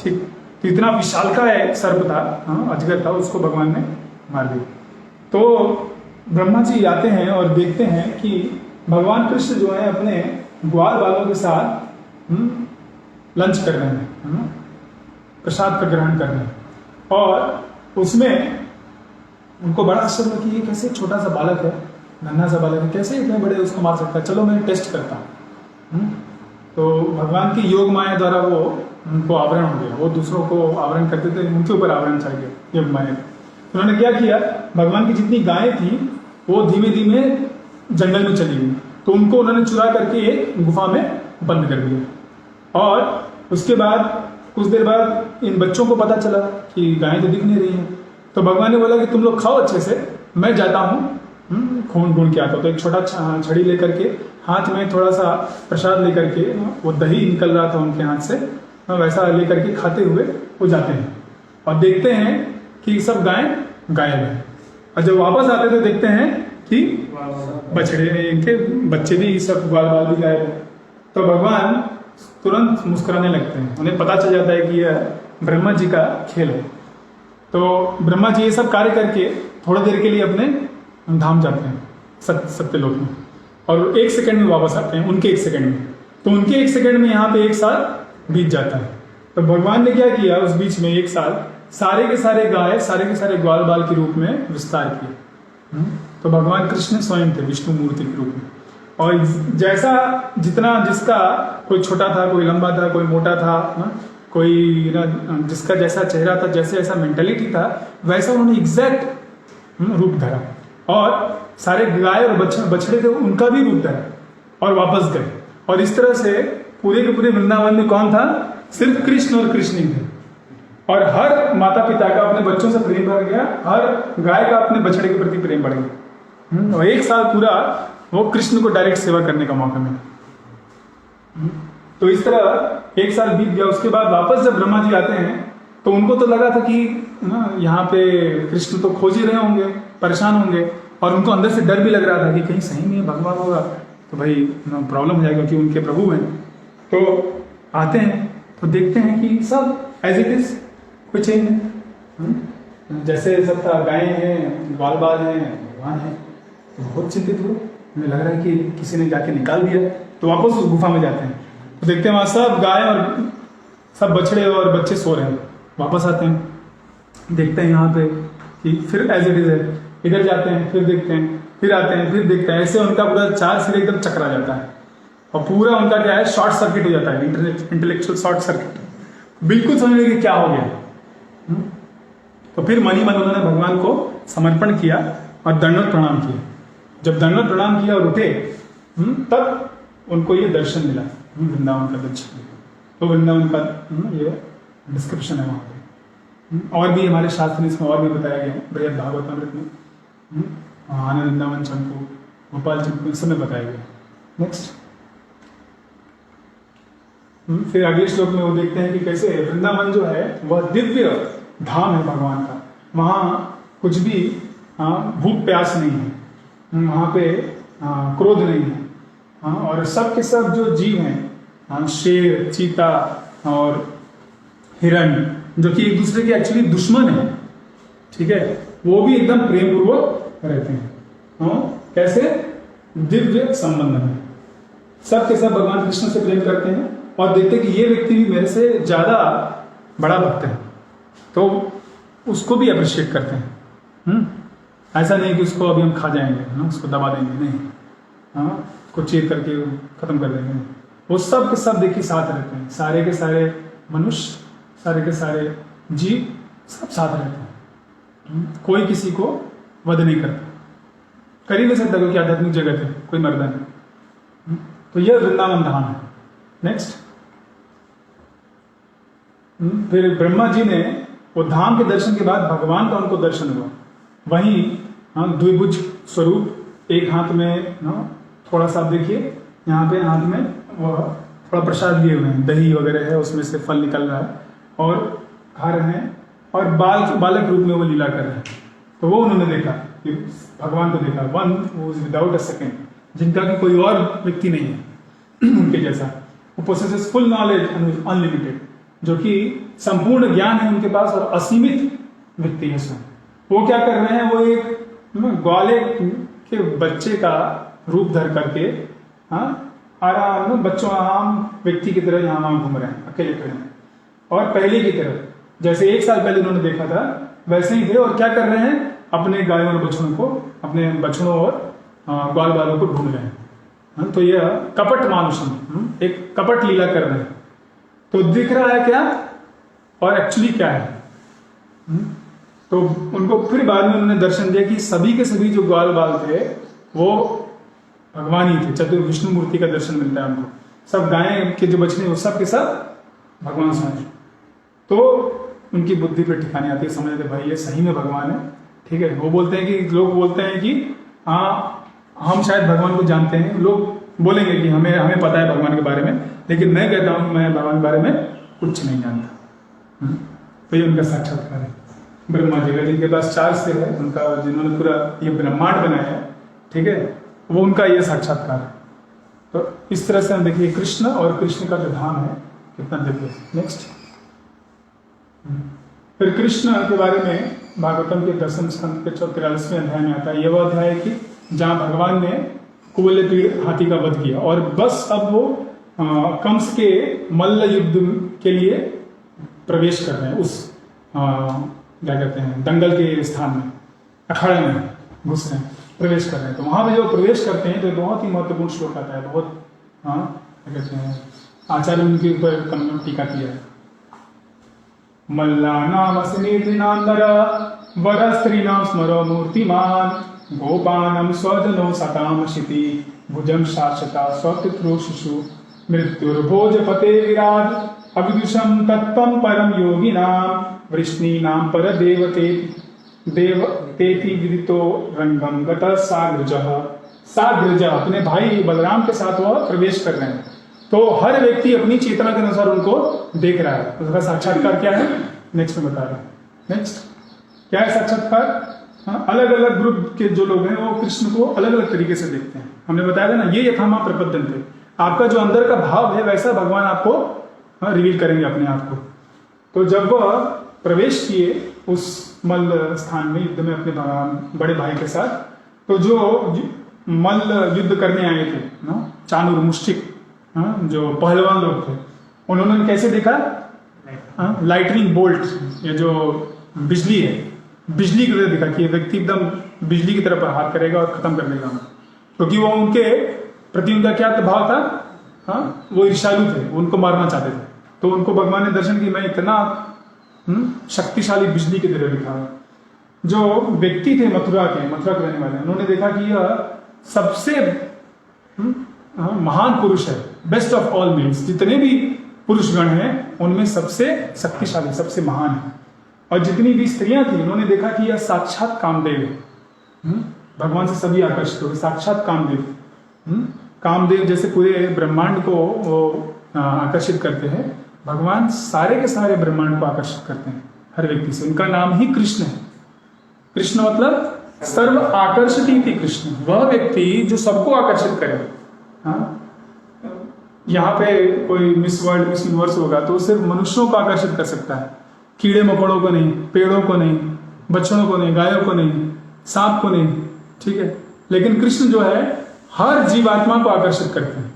ठीक। तो इतना विशालकाय सर्प था, अजगर था, उसको भगवान ने मार दिया। तो ब्रह्मा जी आते हैं और देखते हैं कि भगवान कृष्ण जो है अपने ग्वाल बालों के साथ लंच कर रहे हैं, प्रसाद का ग्रहण कर रहे हैं। और उसमें उनको बड़ा आश्चर्य हुआ कि ये कैसे छोटा सा बालक है, नन्हा सा बालक है, कैसे इतने बड़े उसको मार सकता है, चलो मैं टेस्ट करता हूँ। तो भगवान की योग माया द्वारा वो उनको आवरण हो गया, वो दूसरों को आवरण करते थे, उनके ऊपर आवरण चढ़ गया योग माया। उन्होंने क्या किया, भगवान की जितनी गायें थी वो धीमे धीमे जंगल में चली गई, तो उनको उन्होंने चुरा करके एक गुफा में बंद कर दिया। और उसके बाद कुछ देर बाद इन बच्चों को पता चला कि गायें तो दिख नहीं रही हैं, तो भगवान ने बोला कि तुम लोग खाओ अच्छे से, मैं जाता हूँ खून ढूंढ के आता हूँ। तो एक छोटा छड़ी लेकर के, हाथ में थोड़ा सा प्रसाद लेकर के, वो दही निकल रहा था उनके हाथ से, वैसा लेकर के खाते हुए वो जाते हैं और देखते हैं कि सब गायें गायब है। और जब वापस आते तो देखते हैं कि बछड़े, इनके बच्चे भी, सब ग्वाल बाल भी गायब है। तो भगवान तुरंत मुस्कुराने लगते हैं, उन्हें पता चल जाता है कि यह ब्रह्मा जी का खेल है। तो ब्रह्मा जी ये सब कार्य करके थोड़ी देर के लिए अपने धाम जाते हैं सत्यलोक में, और 1 सेकंड में वापस आते हैं, उनके 1 सेकंड में। तो उनके 1 सेकंड में यहाँ पे 1 साल बीत जाता है। तो भगवान ने क्या किया, उस बीच में 1 साल सारे के सारे गाय, सारे के सारे ग्वाल बाल के रूप में विस्तार किए। तो भगवान कृष्ण स्वयं थे विष्णु मूर्ति के रूप में। और जैसा जितना जिसका कोई छोटा था, कोई लंबा था, कोई मोटा था ना, कोई ना जिसका जैसा चेहरा था, जैसे ऐसा मेंटेलिटी था, वैसा उन्होंने एग्जैक्ट रूप धरा। और सारे गाय और बछड़े थे उनका भी रूप धरा और वापस गए। और इस तरह से पूरे के पूरे वृंदावन में कौन था? सिर्फ कृष्ण और कृष्ण ही थे। और हर माता पिता का अपने बच्चों से प्रेम बढ़ गया, हर गाय का अपने बछड़े के प्रति प्रेम बढ़ गया। और एक साल पूरा वो कृष्ण को डायरेक्ट सेवा करने का मौका मिला। तो इस तरह एक साल बीत गया। उसके बाद वापस जब ब्रह्मा जी आते हैं तो उनको तो लगा था कि ना यहाँ पे कृष्ण तो खोज ही रहे होंगे, परेशान होंगे, और उनको अंदर से डर भी लग रहा था कि कहीं सही में भगवान होगा तो भाई प्रॉब्लम हो जाएगा, क्योंकि उनके प्रभु हैं। तो आते हैं तो देखते हैं कि सब एज इट इज, कोई चेंज नहीं, जैसे सब था, गायें हैं, ग्वाल बाल हैं, भगवान है। तो बहुत चिंतित हुए, उन्हें लग रहा है कि किसी ने जाके निकाल दिया। तो वापस उस गुफा में जाते हैं तो देखते हैं वहाँ सब गाय और सब बछड़े और बच्चे सो रहे हैं। वापस आते हैं, देखते हैं यहाँ पे कि फिर एज इट इज है। इधर जाते हैं, फिर देखते हैं, फिर आते हैं, फिर देखते हैं। ऐसे उनका पूरा चार सिरे एकदम चकरा जाता है और पूरा उनका क्या है, शॉर्ट सर्किट हो जाता है, इंटेलेक्चुअल शॉर्ट सर्किट। बिल्कुल समझ में कि क्या हो गया। तो फिर मन ही मन उन्होंने भगवान को समर्पण किया और दंडवत प्रणाम किया। जब दंडवत प्रणाम किया और उठे तब उनको ये दर्शन मिला, वृंदावन का दर्शन। तो वृंदावन का ये डिस्क्रिप्शन है वहाँ पे। और भी हमारे शास्त्र में इसमें और भी बताया गया है, बृहद भागवतामृत में, आनंद वृंदावन चंपू, गोपाल चंपू, इस समय बताया गया। नेक्स्ट फिर अगले श्लोक में वो देखते हैं कि कैसे वृंदावन जो है वह दिव्य धाम है भगवान का। वहाँ कुछ भी भूख प्यास नहीं है, वहाँ पे क्रोध नहीं है। और सब के सब जो जीव हैं, शेर, चीता और हिरण, जो कि एक दूसरे के एक्चुअली दुश्मन है, ठीक है, वो भी एकदम प्रेम पूर्वक रहते हैं। कैसे? दिव्य संबंध में सब के सब भगवान कृष्ण से प्रेम करते हैं और देखते हैं कि ये व्यक्ति भी मेरे से ज्यादा बड़ा भक्त है, तो उसको भी अप्रिशिएट करते हैं। ऐसा नहीं कि उसको अभी हम खा जाएंगे, उसको दबा देंगे, नहीं, उसको चीर करके खत्म कर देंगे। वो सब के सब देखिए साथ रहते हैं, सारे के सारे मनुष्य, सारे के सारे जीव सब साथ रहते हैं। कोई किसी को वध नहीं करता, कर ही नहीं सकता, क्योंकि आध्यात्मिक जगत है, कोई मर्दा नहीं। तो यह वृंदावन धाम है। नेक्स्ट फिर ब्रह्मा जी ने वो धाम के दर्शन के बाद भगवान का उनको दर्शन हुआ। वहीं द्विभुज स्वरूप, एक हाथ में थोड़ा सा देखिए, यहाँ पे हाथ में वह थोड़ा प्रसाद लिए हुए हैं, दही वगैरह है, उसमें से फल निकल रहा है और खा रहे हैं, और बालक रूप में वो लीला कर रहे हैं। तो वो उन्होंने देखा कि भगवान को देखा, वन विदाउट अ सेकेंड, जिनका कि कोई और व्यक्ति नहीं है उनके जैसा। वो पोसेसेस फुल नॉलेज अनलिमिटेड, जो कि संपूर्ण ज्ञान है उनके पास और असीमित व्यक्ति है स्वयं। वो क्या कर रहे हैं, वो एक ग्वाले के बच्चे का रूप धर करके आराम बच्चों आम व्यक्ति की तरह यहाँ वहां घूम रहे हैं, अकेले खड़े हैं, और पहले की तरह जैसे एक साल पहले उन्होंने देखा था वैसे ही थे। और क्या कर रहे हैं, अपने गायों और बछड़ों को, अपने बछड़ों और ग्वाल बालों को ढूंढ रहे हैं। तो यह कपट मानुषम, एक कपट लीला कर रहे हैं। तो दिख रहा है क्या और एक्चुअली क्या है। तो उनको फिर बाद में उन्होंने दर्शन दिया कि सभी के सभी जो ग्वाल बाल थे वो भगवान ही थे, चतुर विष्णु मूर्ति का दर्शन मिलता है उनको। सब गायें के जो बछड़े वो सब के सब भगवान स्वयं। तो उनकी बुद्धि पे ठिकाने आती है, समझते भाई ये सही में भगवान है। ठीक है, वो बोलते हैं कि लोग बोलते हैं कि हाँ हम शायद भगवान को जानते हैं, लोग बोलेंगे कि हमें पता है भगवान के बारे में, लेकिन मैं कहता हूं मैं भगवान के बारे में कुछ नहीं जानता। तो ये उनका साक्षात्कार है ब्रह्मा जी का, जिनके पास 4 सिर है, उनका जिन्होंने पूरा ये ब्रह्मांड बनाया है, ठीक है, वो उनका ये साक्षात्कार है। तो इस तरह से हम देखिए कृष्ण और कृष्ण का जो धाम है कितना दिव्य है। नेक्स्ट फिर कृष्ण के बारे में भागवतम के 10वें स्कंद के 43वें अध्याय में आता है। यह वह अध्याय है कि जहाँ भगवान ने कुवलयपीड़ हाथी का वध किया और बस अब वो कंस के मल्ल युद्ध के लिए प्रवेश कर रहे हैं उस क्या कहते हैं, दंगल के स्थान में, अखाड़े में घुस रहे हैं, प्रवेश कर रहे हैं। तो वहाँ पे जो प्रवेश करते हैं तो बहुत ही महत्वपूर्ण श्लोक आता है, बहुत क्या कहते हैं, आचार्य उनके ऊपर टीका किया है। मल्लानाम स्नेहिनांदर वर स्त्रीणाम स्मरो मूर्तिमान गोपानम स्वजनो सताम शिति भुजम शाश्वता स्वपितृशिशु मृत्युर्भोजपते विराज अविदुषम तत्त्वं परम योगिनाम वृष्णीनाम परदेवते देवतेति विदितो रंगम गतः साग्रज अपने भाई बलराम के साथ वह प्रवेश कर रहे हैं। तो हर व्यक्ति अपनी चेतना के अनुसार उनको देख रहा है। उसका साक्षात्कार क्या है, नेक्स्ट में बता रहा हूं। नेक्स्ट क्या है साक्षात्कार? अलग अलग ग्रुप के जो लोग हैं वो कृष्ण को अलग अलग तरीके से देखते हैं। हमने बताया था ना, ये यथामा प्रपद्यन्ते, आपका जो अंदर का भाव है वैसा भगवान आपको रिवील करेंगे अपने आप को। तो जब वह प्रवेश किए उस मल्ल स्थान में युद्ध में अपने बड़े भाई के साथ, तो जो मल्ल युद्ध करने आए थे ना, चाणूर मुष्टिक जो पहलवान लोग थे, उन्होंने कैसे देखा? लाइटनिंग बोल्ट, ये जो बिजली है, बिजली की तरह दिखा कि ये व्यक्ति एकदम बिजली की तरफ हाथ करेगा और खत्म कर देगा, क्योंकि वो उनके प्रति उनका क्या भाव था? वो ईर्ष्यालु थे, उनको मारना चाहते थे। तो उनको भगवान ने दर्शन की, मैं इतना शक्तिशाली बिजली की तरह दिखा। जो व्यक्ति थे मथुरा के रहने वाले, उन्होंने देखा कि यह सबसे महान पुरुष है, बेस्ट ऑफ ऑल मेन्स, जितने भी पुरुषगण हैं उनमें सबसे शक्तिशाली, सबसे महान है। और जितनी भी स्त्रियां थी, उन्होंने देखा कि यह साक्षात कामदेव है, भगवान से सभी आकर्षित हो गए, साक्षात कामदेव। कामदेव जैसे पूरे ब्रह्मांड को वो आकर्षित करते हैं, भगवान सारे के सारे ब्रह्मांड को आकर्षित करते हैं हर व्यक्ति से। उनका नाम ही कृष्ण है। कृष्ण मतलब सर्व आकर्षित कृष्ण, वह व्यक्ति जो सबको आकर्षित करे। यहाँ पे कोई मिस वर्ल्ड, मिस यूनिवर्स होगा तो सिर्फ मनुष्यों को आकर्षित कर सकता है, कीड़े मकोड़ों को नहीं, पेड़ों को नहीं, बच्चों को नहीं, गायों को नहीं, सांप को नहीं, ठीक है। लेकिन कृष्ण जो है हर जीवात्मा को आकर्षित करते हैं,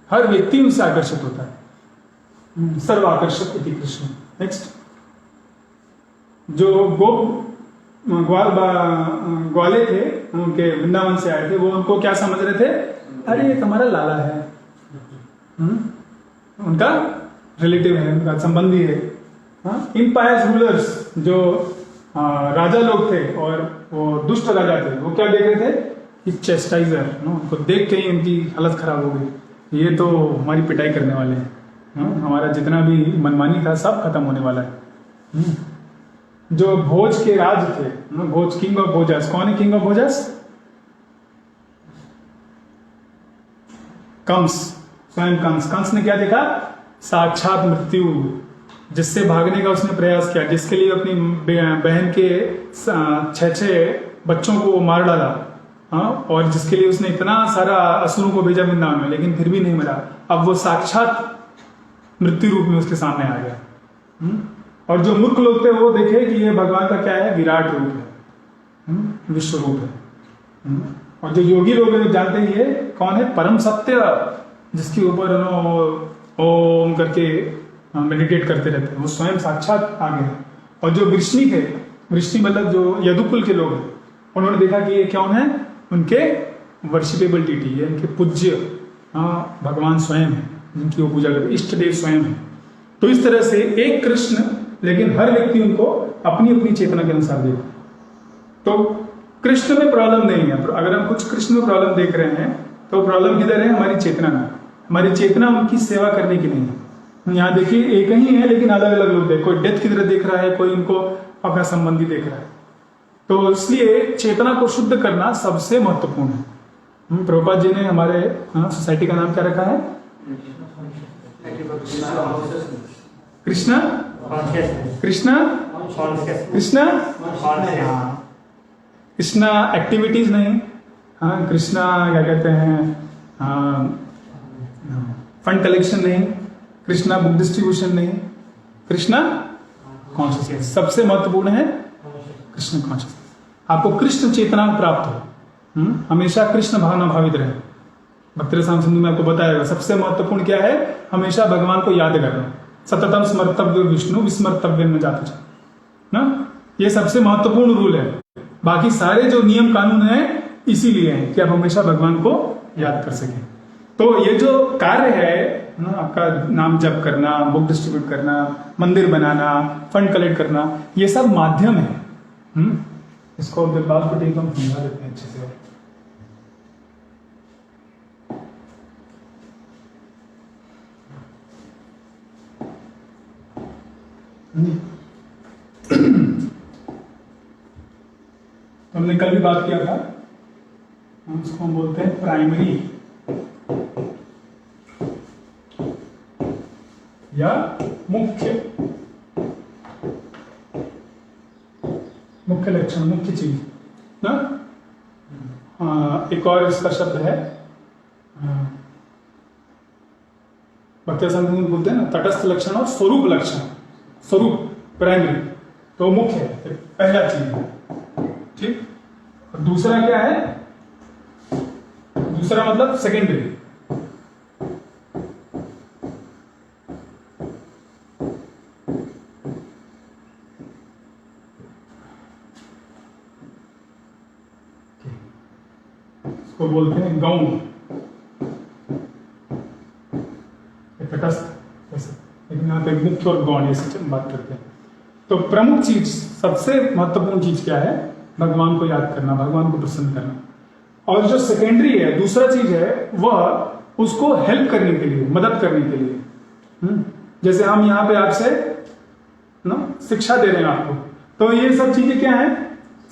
हर व्यक्ति उनसे आकर्षित होता है। सर्व आकर्षक इति कृष्ण। नेक्स्ट, जो ग्वाले थे, उनके वृंदावन से आए थे, वो उनको क्या समझ रहे थे? अरे ये तुम्हारा लाला है, उनका रिलेटिव है, उनका संबंधी है। इम्पायर्स रूलर्स जो राजा लोग थे और वो दुष्ट राजा थे, वो क्या देख रहे थे कि चेस्टाइजर, उनको देख के ही उनकी हालत खराब हो गई, ये तो हमारी पिटाई करने वाले हैं, हमारा जितना भी मनमानी था सब खत्म होने वाला है। जो भोज के राज थे, भोज, किंग ऑफ भोजस, कौन है किंग ऑफ भोजस? कंस, स्वयं कंस। कंस ने क्या देखा? साक्षात मृत्यु, जिससे भागने का उसने प्रयास किया, जिसके लिए अपनी बहन के 6 बच्चों को मार डाला, और जिसके लिए उसने इतना सारा असुरों को भेजा वृंदावन में, लेकिन फिर भी नहीं मरा। अब वो साक्षात मृत्यु रूप में उसके सामने आ गया। और जो मूर्ख लोग थे वो देखे कि ये भगवान का क्या है? विराट रूप है, विश्व रूप है। और जो योगी लोग हैं जानते ही है कौन है? परम सत्य, जिसके ऊपर ओम करके मेडिटेट करते रहते हैं, वो स्वयं साक्षात आ गए। और जो वृष्णि थे, वृष्णि मतलब जो यदुकुल के लोग हैं, उन्होंने देखा कि ये कौन है? उनके वर्शिपेबल डीटी है, उनके पूज्य भगवान स्वयं है, जिनकी वो पूजा करते, इष्ट देव स्वयं है। तो इस तरह से एक कृष्ण, लेकिन हर व्यक्ति उनको अपनी अपनी चेतना के अनुसार देखता। तो कृष्ण में प्रॉब्लम नहीं है। अगर हम कुछ कृष्ण में प्रॉब्लम देख रहे हैं तो प्रॉब्लम किधर है? हमारी चेतना में। हमारी चेतना उनकी सेवा करने की नहीं है। यहाँ देखिए एक ही है, लेकिन अलग अलग लोग देख, कोई डेथ की तरह देख रहा है, कोई उनको अपना संबंधी देख रहा है। तो इसलिए चेतना को शुद्ध करना सबसे महत्वपूर्ण है। प्रभुपाद जी ने हमारे सोसाइटी का नाम क्या रखा है? कृष्णा कृष्णा कृष्णा कृष्णा एक्टिविटीज नहीं, कृष्णा क्या कहते हैं, फंड कलेक्शन नहीं, कृष्णा बुक डिस्ट्रीब्यूशन नहीं, कृष्णा कॉन्शियसनेस सबसे महत्वपूर्ण है। कृष्ण कॉन्शियसनेस, आपको कृष्ण चेतना प्राप्त हो, हमेशा कृष्ण भावना भावित रहे। भक्ति रसायन सिंधु में आपको बताया सबसे महत्वपूर्ण क्या है? हमेशा भगवान को याद करना। सततम स्मर्तव्य विष्णु विस्मर्तव्य न जातु ना, ये सबसे महत्वपूर्ण रूल है। बाकी सारे जो नियम कानून है इसीलिए है कि आप हमेशा भगवान को याद कर सकें। तो ये जो कार्य है ना, आपका नाम जप करना, बुक डिस्ट्रीब्यूट करना, मंदिर बनाना, फंड कलेक्ट करना, ये सब माध्यम है। इसको बात को ठीक हम समझा देते हैं अच्छे से। तो हमने कल भी बात किया था, हम उसको हम बोलते हैं प्राइमरी या मुख्य लक्षण, मुख्य चीज ना। एक और इसका शब्द है भक्ति संघ बोलते हैं ना, तटस्थ लक्षण और स्वरूप लक्षण। स्वरूप प्राइमरी तो मुख्य है, पहला चीज है, ठीक। और दूसरा क्या है, दूसरा मतलब सेकेंडरी। इसको बोलते हैं गौण, तटस्थ, लेकिन यहाँ पे मुख्य और गौण ऐसे हम बात करते हैं। तो प्रमुख चीज, सबसे महत्वपूर्ण चीज क्या है, भगवान को याद करना, भगवान को प्रसन्न करना। और जो सेकेंडरी है, दूसरा चीज है, वह उसको हेल्प करने के लिए, मदद करने के लिए। जैसे हम यहाँ पे आपसे ना शिक्षा दे रहे हैं आपको, तो ये सब चीजें क्या है,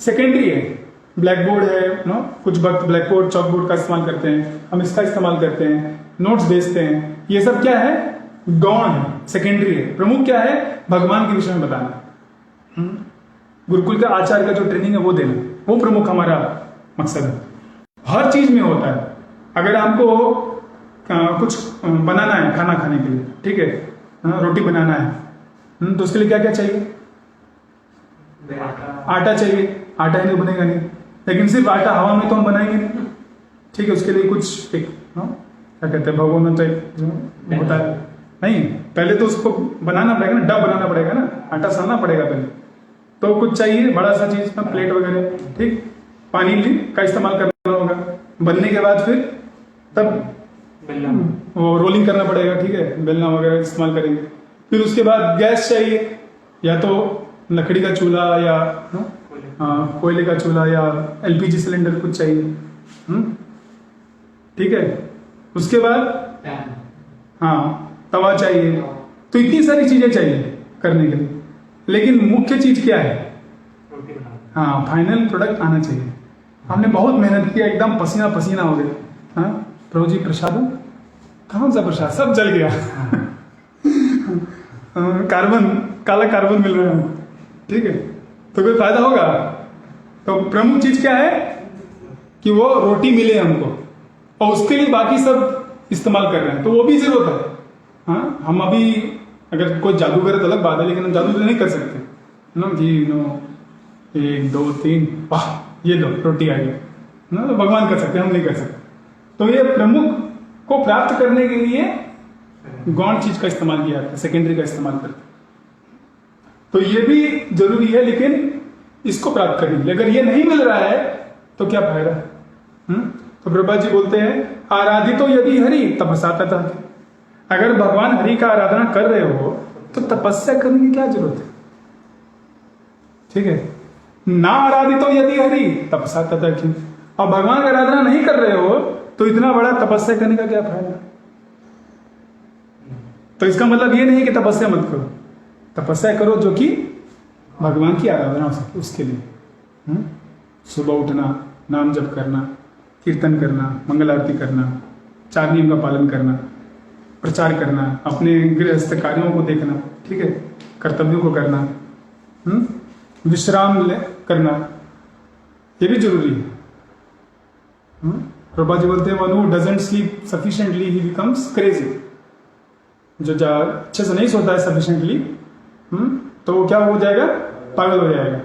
सेकेंडरी है। ब्लैक बोर्ड है ना, कुछ वक्त ब्लैक बोर्ड चौक बोर्ड का इस्तेमाल करते हैं, हम इसका इस्तेमाल करते हैं, नोट्स भेजते हैं, ये सब क्या है, गौण है, सेकेंडरी है। प्रमुख क्या है, भगवान के विषय में बताना, गुरुकुल का आचार्य का जो ट्रेनिंग है वो देना, वो प्रमुख हमारा मकसद है। हर चीज में होता है। अगर हमको कुछ बनाना है खाना खाने के लिए, ठीक है, रोटी बनाना है, तो उसके लिए क्या क्या चाहिए, आटा चाहिए। आटा ही नहीं बनेगा नहीं, लेकिन सिर्फ आटा हवा में तो हम बनाएंगे नहीं, ठीक है। उसके लिए कुछ एक क्या कहते हैं, भगोना टाइप जो होता है, नहीं, पहले तो उसको बनाना पड़ेगा ना, डब बनाना पड़ेगा ना, आटा सानना पड़ेगा पहले, तो कुछ चाहिए बड़ा सा चीज, प्लेट वगैरह, ठीक। पानी का इस्तेमाल करना होगा, बनने के बाद फिर तब वो रोलिंग करना पड़ेगा, ठीक है, बेलना वगैरह इस्तेमाल करेंगे। फिर उसके बाद गैस चाहिए, या तो लकड़ी का चूल्हा या कोयले का चूल्हा या एलपीजी सिलेंडर कुछ चाहिए, ठीक है। उसके बाद हाँ तवा चाहिए। तो इतनी सारी चीजें चाहिए करने के लिए, लेकिन मुख्य चीज क्या है, हाँ, फाइनल प्रोडक्ट आना चाहिए। हमने बहुत मेहनत किया, एकदम पसीना पसीना हो गया, हाँ, प्रभु जी प्रसाद, कौन सा प्रसाद, सब जल गया कार्बन, काला कार्बन मिल रहा है, ठीक है, तो कोई फायदा होगा। तो प्रमुख चीज क्या है कि वो रोटी मिले हमको, और उसके लिए बाकी सब इस्तेमाल कर रहे हैं, तो वो भी जरूरत है। हाँ, हम अभी अगर कोई जादू करे तो अलग बात है, लेकिन हम जादू तो नहीं कर सकते ना जी, नो 1 2 3 वाह ये लो रोटी आ गई ना, तो भगवान कर सकते, हम नहीं कर सकते। तो ये प्रमुख को प्राप्त करने के लिए गौण चीज का इस्तेमाल किया जाता है, सेकेंडरी का इस्तेमाल करते। तो ये भी जरूरी है, लेकिन इसको प्राप्त करने के लिए अगर ये नहीं मिल रहा है तो क्या फायदा। तो प्रभुपाद जी बोलते हैं, आराधितो यदि हरि तपस्या तथा। अगर भगवान हरि का आराधना कर रहे हो तो तपस्या करने की क्या जरूरत है, ठीक है। ना आराधितो यदि हरि तपस्या तथा क्यों, और भगवान का आराधना नहीं कर रहे हो तो इतना बड़ा तपस्या करने का क्या फायदा। तो इसका मतलब ये नहीं कि तपस्या मत करो, तपस्या करो जो कि भगवान की आराधना हो सके, उसके लिए सुबह उठना, नाम जप करना, कीर्तन करना, मंगल आरती करना, 4 नियम का पालन करना, प्रचार करना, अपने गृहस्थ कार्यों को देखना, ठीक है, कर्तव्यों को करना, विश्राम करना, ये भी जरूरी है। प्रभुपाद जी बोलते हैं, one who doesn't sleep sufficiently he becomes crazy. जो अच्छे से नहीं सोता है सफिशिएंटली, तो वो क्या हो जाएगा, पागल हो जाएगा।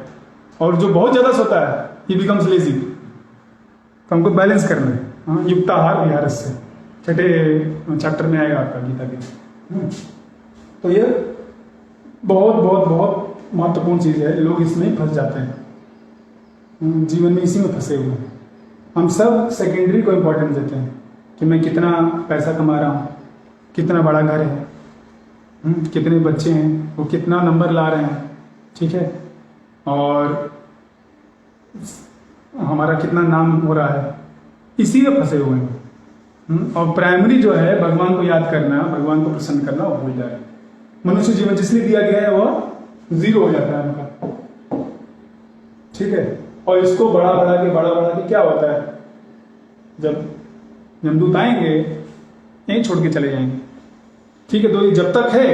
और जो बहुत ज्यादा सोता है ही बिकम्स लेजी। तो हमको बैलेंस करना है, युक्ताहार विहार से, 6 चैप्टर में आएगा आपका गीता के। तो ये बहुत बहुत बहुत महत्वपूर्ण चीज़ है, लोग इसमें फंस जाते हैं, जीवन में इसी में फंसे हुए हैं। हम सब सेकेंडरी को इम्पोर्टेंस देते हैं कि मैं कितना पैसा कमा रहा हूँ, कितना बड़ा घर है, कितने बच्चे हैं, वो कितना नंबर ला रहे हैं, ठीक है, और हमारा कितना नाम हो रहा है, इसी में फंसे हुए हैं। और प्राइमरी जो है भगवान को याद करना, भगवान को प्रसन्न करना, वो भूल जाए। मनुष्य जीवन जिसलिए दिया गया है वो 0 हो जाता है उनका, ठीक है। और इसको बड़ा बढ़ा के क्या होता है, जब यमदूत आएंगे यहीं छोड़ के चले जाएंगे, ठीक है। तो ये जब तक है,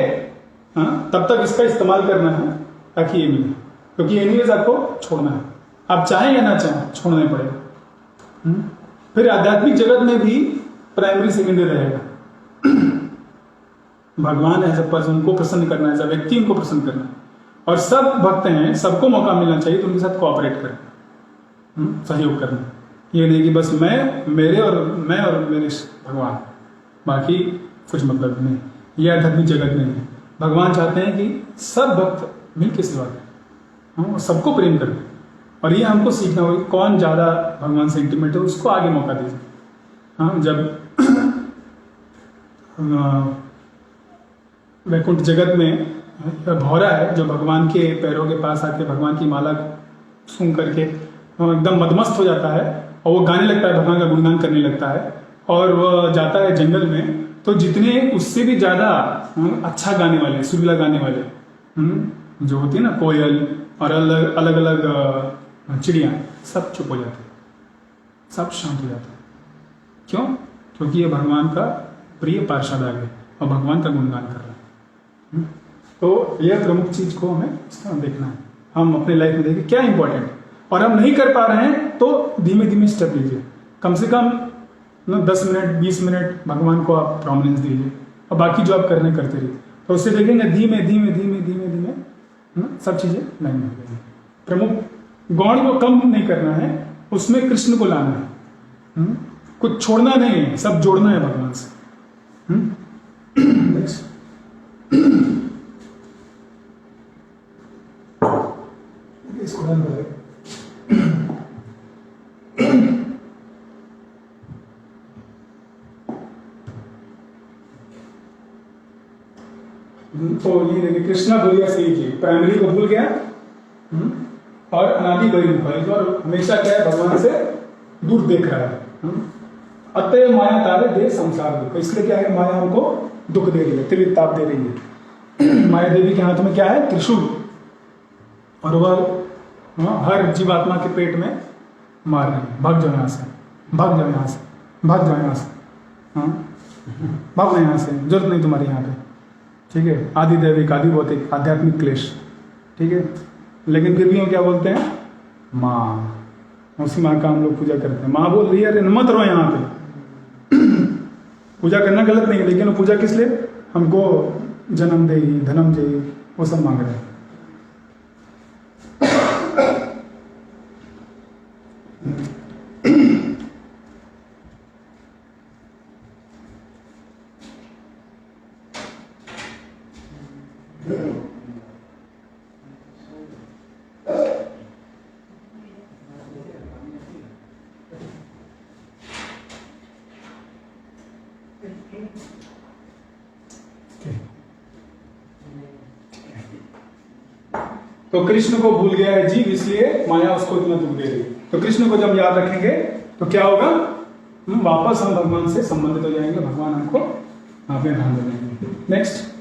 हाँ, तब तक इसका इस्तेमाल करना है ताकि ये मिले, क्योंकि एनीवेज आपको छोड़ना है, आप चाहें या ना चाहें छोड़ना ही पड़ेगा। फिर आध्यात्मिक जगत में भी प्राइमरी सेकेंडरी रहेगा। भगवान एज अ पर्सन को प्रसन्न करना, एज अ व्यक्ति उनको प्रसन्न करना, और सब भक्त हैं, सबको मौका मिलना चाहिए तो उनके साथ कोऑपरेट करें, सहयोग करना। ये नहीं कि बस मैं और मेरे भगवान, बाकी कुछ मतलब नहीं। ये आध्यात्मिक जगत में नहीं। भगवान चाहते हैं कि सब भक्त मिलकर सेवा करें, और सबको प्रेम करें। और ये हमको सीखना होगा कि कौन ज़्यादा भगवान से इंटीमेट है, उसको आगे मौका दीजिए। हाँ, जब वैकुंठ जगत में भौरा है जो भगवान के पैरों के पास आके भगवान की माला सूंघ करके एकदम मदमस्त हो जाता है, और वो गाने लगता है, भगवान का गुणगान करने लगता है, और वह जाता है जंगल में। तो जितने उससे भी ज़्यादा अच्छा गाने वाले, सुरीला गाने वाले जो होती है ना, कोयल और अलग अलग चिड़िया, सब चुप हो जाते हैं, सब शांत हो जाते हैं। क्यों? क्योंकि ये भगवान का प्रिय पार्षद आ गए और भगवान का गुणगान कर रहे हैं। तो यह प्रमुख चीज को हमें इसका देखना है। हम अपने लाइफ में देखें क्या इंपॉर्टेंट, और हम नहीं कर पा रहे हैं तो धीमे धीमे स्टेप लीजिए। कम से कम 10 मिनट 20 मिनट भगवान को आप प्रोमिनेंस दीजिए, और बाकी जो आप करने करते रहिए। तो उससे देखेंगे धीमे धीमे धीमे धीमे धीमे सब चीजें लाइन में हो जाएंगी। प्रमुख गौण को कम नहीं करना है, उसमें कृष्ण को लाना है, कुछ छोड़ना नहीं है, सब जोड़ना है भगवान से। इसको डन कर दे। तो ये देखिए, कृष्णा भूलिया सही जी, प्राइमरी को भूल गया, और अनादि बहिर्मुख, और हमेशा क्या है, भगवान से दूर देख रहा है। अतः माया तारे दे संसार दुख, इसलिए क्या है, माया हमको दुख दे रही है, त्रिताप दे रही है। माया देवी के हाथ में क्या है, त्रिशूल, और वह हर जीवात्मा के पेट में मार रही है। भाग जाओ यहाँ से, भाग जाओ यहाँ से, भाग जाओ यहाँ से, भाग यहाँ से, जरूरत नहीं तुम्हारी यहाँ पे, ठीक है। आदि दैविक, आदि भौतिक, आध्यात्मिक क्लेश, ठीक है। लेकिन फिर भी हम क्या बोलते हैं, माँ, उसी माँ का हम लोग पूजा करते हैं। माँ बोल रही है, अरे मत रहो यहाँ पे। पूजा करना गलत नहीं है, लेकिन वो पूजा किस लिए, हमको जन्म दे, धनम दे, वो सब मांग रहे हैं। तो कृष्ण को भूल गया है जीव, इसलिए माया उसको इतना दुख दे रही है। तो कृष्ण को जब याद रखेंगे तो क्या होगा, वापस हम भगवान से संबंधित हो जाएंगे, भगवान हमको आपके ध्यान दे देंगे। नेक्स्ट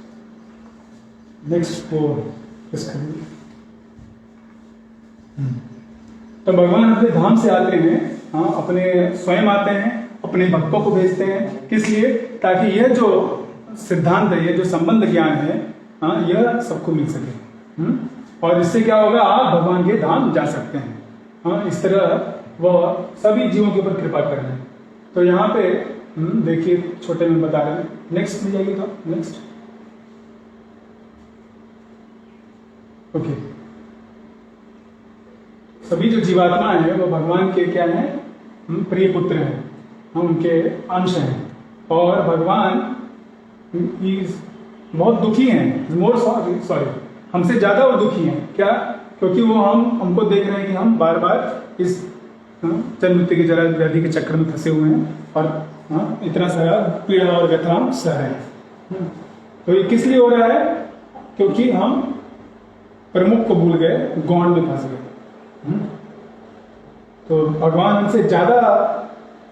तो भगवान अपने धाम से आते हैं, हाँ, अपने स्वयं आते हैं, अपने भक्तों को भेजते हैं, किस लिए, ताकि यह जो सिद्धांत है, ये जो संबंध ज्ञान है, हाँ, यह सबको मिल सके। और इससे क्या होगा, आप भगवान के धाम जा सकते हैं। हाँ, इस तरह वह सभी जीवों के ऊपर कृपा कर रहे हैं। तो यहाँ पे देखिए, छोटे में बता रहे हैं। नेक्स्ट में जाइए, तो नेक्स्ट, ओके। सभी जो जीवात्मा है वो भगवान के क्या हैं, प्रिय पुत्र हैं, हम उनके अंश हैं। और भगवान इज बहुत दुखी हैं, मोर सॉरी हमसे ज़्यादा वो दुखी हैं। क्या? क्योंकि वो हमको देख रहे हैं कि हम बार बार इस जन्म मृत्यु के जरा व्याधि के चक्कर में फंसे हुए हैं और इतना सारा पीड़ा और व्यथा हम सह रहे हैं। तो ये किस लिए हो रहा है? क्योंकि हम प्रमुख को भूल गए, गौण में फंस गए। तो भगवान हमसे ज्यादा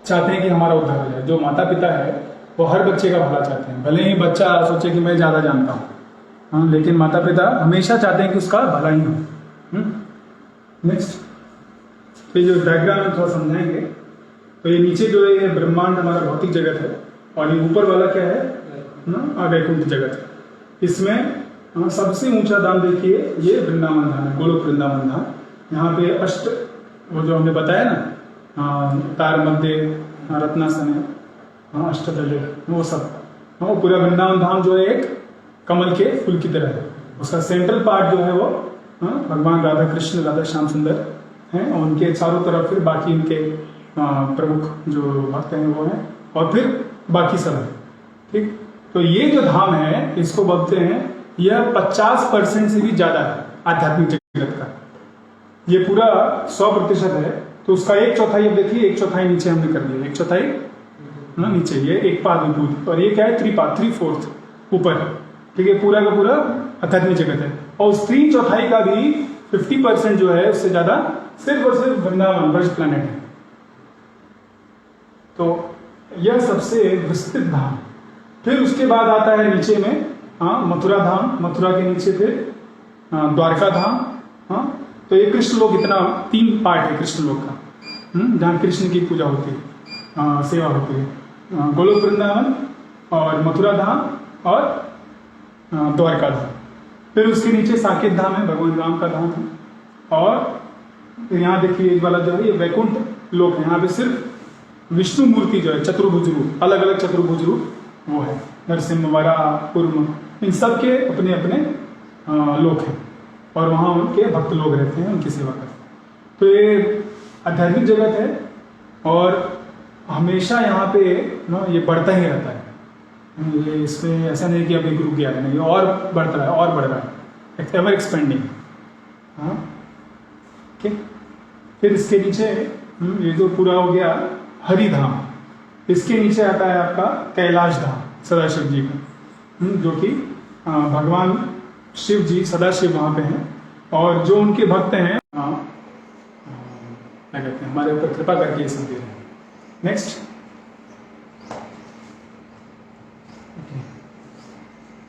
चाहते हैं कि हमारा उद्धार हो जाए। जो माता पिता है वो हर बच्चे का भला चाहते हैं, भले ही बच्चा सोचे कि मैं ज्यादा जानता हूँ, लेकिन माता पिता हमेशा चाहते हैं कि उसका भला ही हो। नेक्स्ट ये जो डायग्राम है थोड़ा समझाएंगे। तो ये नीचे जो है ये ब्रह्मांड हमारा भौतिक जगत है और ये ऊपर वाला क्या है ना, वैकुंठ जगत है। इसमें सबसे ऊंचा धाम देखिए, ये वृंदावन धाम है, गोलोक वृंदावन धाम। यहाँ पे अष्ट वो जो हमने बताया ना, तार मध्य रत्नासन है, अष्टदल, वो सब, वो पूरा वृंदावन धाम जो है एक कमल के फूल की तरह है। उसका सेंट्रल पार्ट जो है वो भगवान राधा कृष्ण, राधा श्याम सुंदर हैं, और उनके चारों तरफ फिर बाकी इनके प्रमुख जो भक्त हैं वो हैं, और फिर बाकी सब है। ठीक, तो ये जो धाम है इसको बोलते हैं, यह 50% से भी ज्यादा है आध्यात्मिक जगत का। ये पूरा 100% है, तो उसका 1/4 अब देखिए, 1/4 नीचे हमने कर दिया, 1/4 नीचे, ये एक पाद विभूत, और ये क्या है 3/4 ऊपर। ठीक है, पूरा का पूरा आध्यात्मिक जगत है। और उस 3/4 का भी 50% जो है उससे ज्यादा सिर्फ और सिर्फ वृंदावन ब्रज प्लैनेट है। तो यह सबसे विस्तृत धाम। फिर उसके बाद आता है नीचे में मथुरा धाम, मथुरा के नीचे फिर द्वारका धाम। तो ये कृष्ण लोक, इतना 3 पार्ट है कृष्ण लोक का, जहाँ कृष्ण की पूजा होती है, सेवा होती है। गोलोक वृंदावन और मथुरा धाम और द्वारका धाम। फिर उसके नीचे साकेत धाम है, भगवान राम का धाम है। और यहाँ देखिए वाला जो है ये वैकुंठ लोक है। यहाँ पे सिर्फ विष्णु मूर्ति जो है चतुर्भुज रूप, अलग अलग चतुर्भुज रूप वो है, नरसिंह, वराह, कूर्म, इन सब के अपने अपने लोक हैं, और वहाँ उनके भक्त लोग रहते हैं, उनकी सेवा करते हैं। तो ये आध्यात्मिक जगत है और हमेशा यहाँ पे ये बढ़ता ही रहता है। ये इसमें ऐसा नहीं कि अभी रुक गया है, नहीं, और बढ़ता है और बढ़ रहा है, एवर एक्सपेंडिंग। हाँ, ठीक। फिर इसके नीचे ये जो पूरा हो गया हरिधाम, इसके नीचे आता है आपका कैलाश धाम, सदाशिव जी का, जो कि भगवान शिव जी सदाशिव वहाँ पे हैं, और जो उनके भक्त हैं क्या कहते हैं, हमारे ऊपर कृपा करके ये सब दे रहे हैं। नेक्स्ट,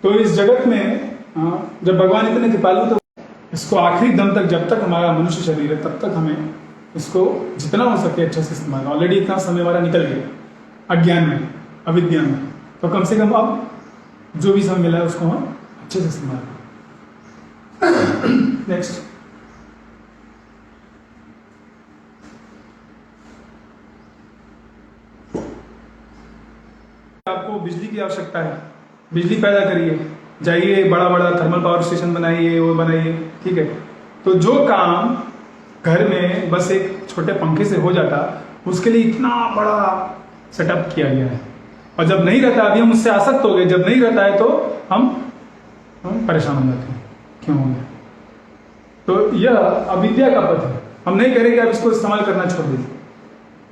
तो इस जगत में जब भगवान इतने कृपालु, तो इसको आखिरी दम तक, जब तक हमारा मनुष्य शरीर है तब तक हमें इसको जितना हो सके अच्छे से इस्तेमाल। ऑलरेडी इतना समय हमारा निकल गया अज्ञान में, अविद्या में, तो कम से कम अब जो भी समय मिला है उसको हम अच्छे से इस्तेमाल करें। नेक्स्ट, आपको बिजली की आवश्यकता है, बिजली पैदा करिए, जाइए बड़ा बड़ा थर्मल पावर स्टेशन बनाइए, वो बनाइए, ठीक है। तो जो काम घर में बस एक छोटे पंखे से हो जाता, उसके लिए इतना बड़ा सेटअप किया गया है। और जब नहीं रहता, अभी हम उससे आसक्त हो गए, जब नहीं रहता है तो हम परेशान हो जाते हैं, क्यों हो गया? तो यह अविद्या का पथ है। हम नहीं कह रहे कि आप इसको इस्तेमाल करना छोड़ दीजिए,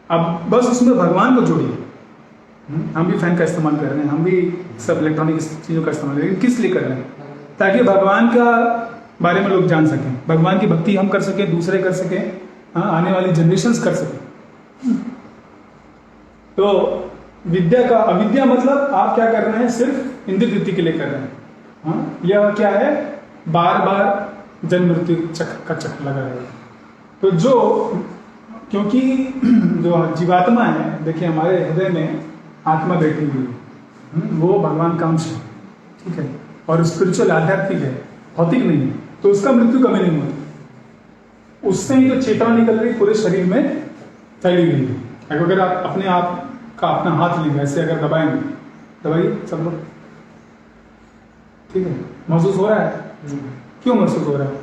अब बस उसमें भगवान को जोड़िए। हम भी फैन का इस्तेमाल कर रहे हैं, हम भी सब इलेक्ट्रॉनिक चीज़ों का इस्तेमाल कर रहे हैं, किस लिए कर रहे हैं? ताकि भगवान का बारे में लोग जान सकें, भगवान की भक्ति हम कर सकें, दूसरे कर सकें, आने वाली जनरेशन्स कर सकें। तो विद्या का, अविद्या मतलब आप क्या कर रहे हैं, सिर्फ इंद्र वृत्ति के लिए कर रहे हैं। यह क्या है, बार बार जन्म मृत्यु चक्र का चक्र लगा रहेगा। तो जो, क्योंकि जो जीवात्मा है, देखिए हमारे हृदय में आत्मा बैठी हुई है, वो भगवान का अंश है, ठीक है, और स्पिरिचुअल आध्यात्मिक है, भौतिक नहीं है, तो उसका मृत्यु कभी नहीं होती। उससे ही तो चेतना निकल रही पूरे शरीर में फैली हुई है। अगर आप अपने आप का अपना हाथ लेंगे, ऐसे अगर दबाएंगे, दबाइए सब लोग, ठीक है, महसूस हो रहा है? क्यों महसूस हो रहा है?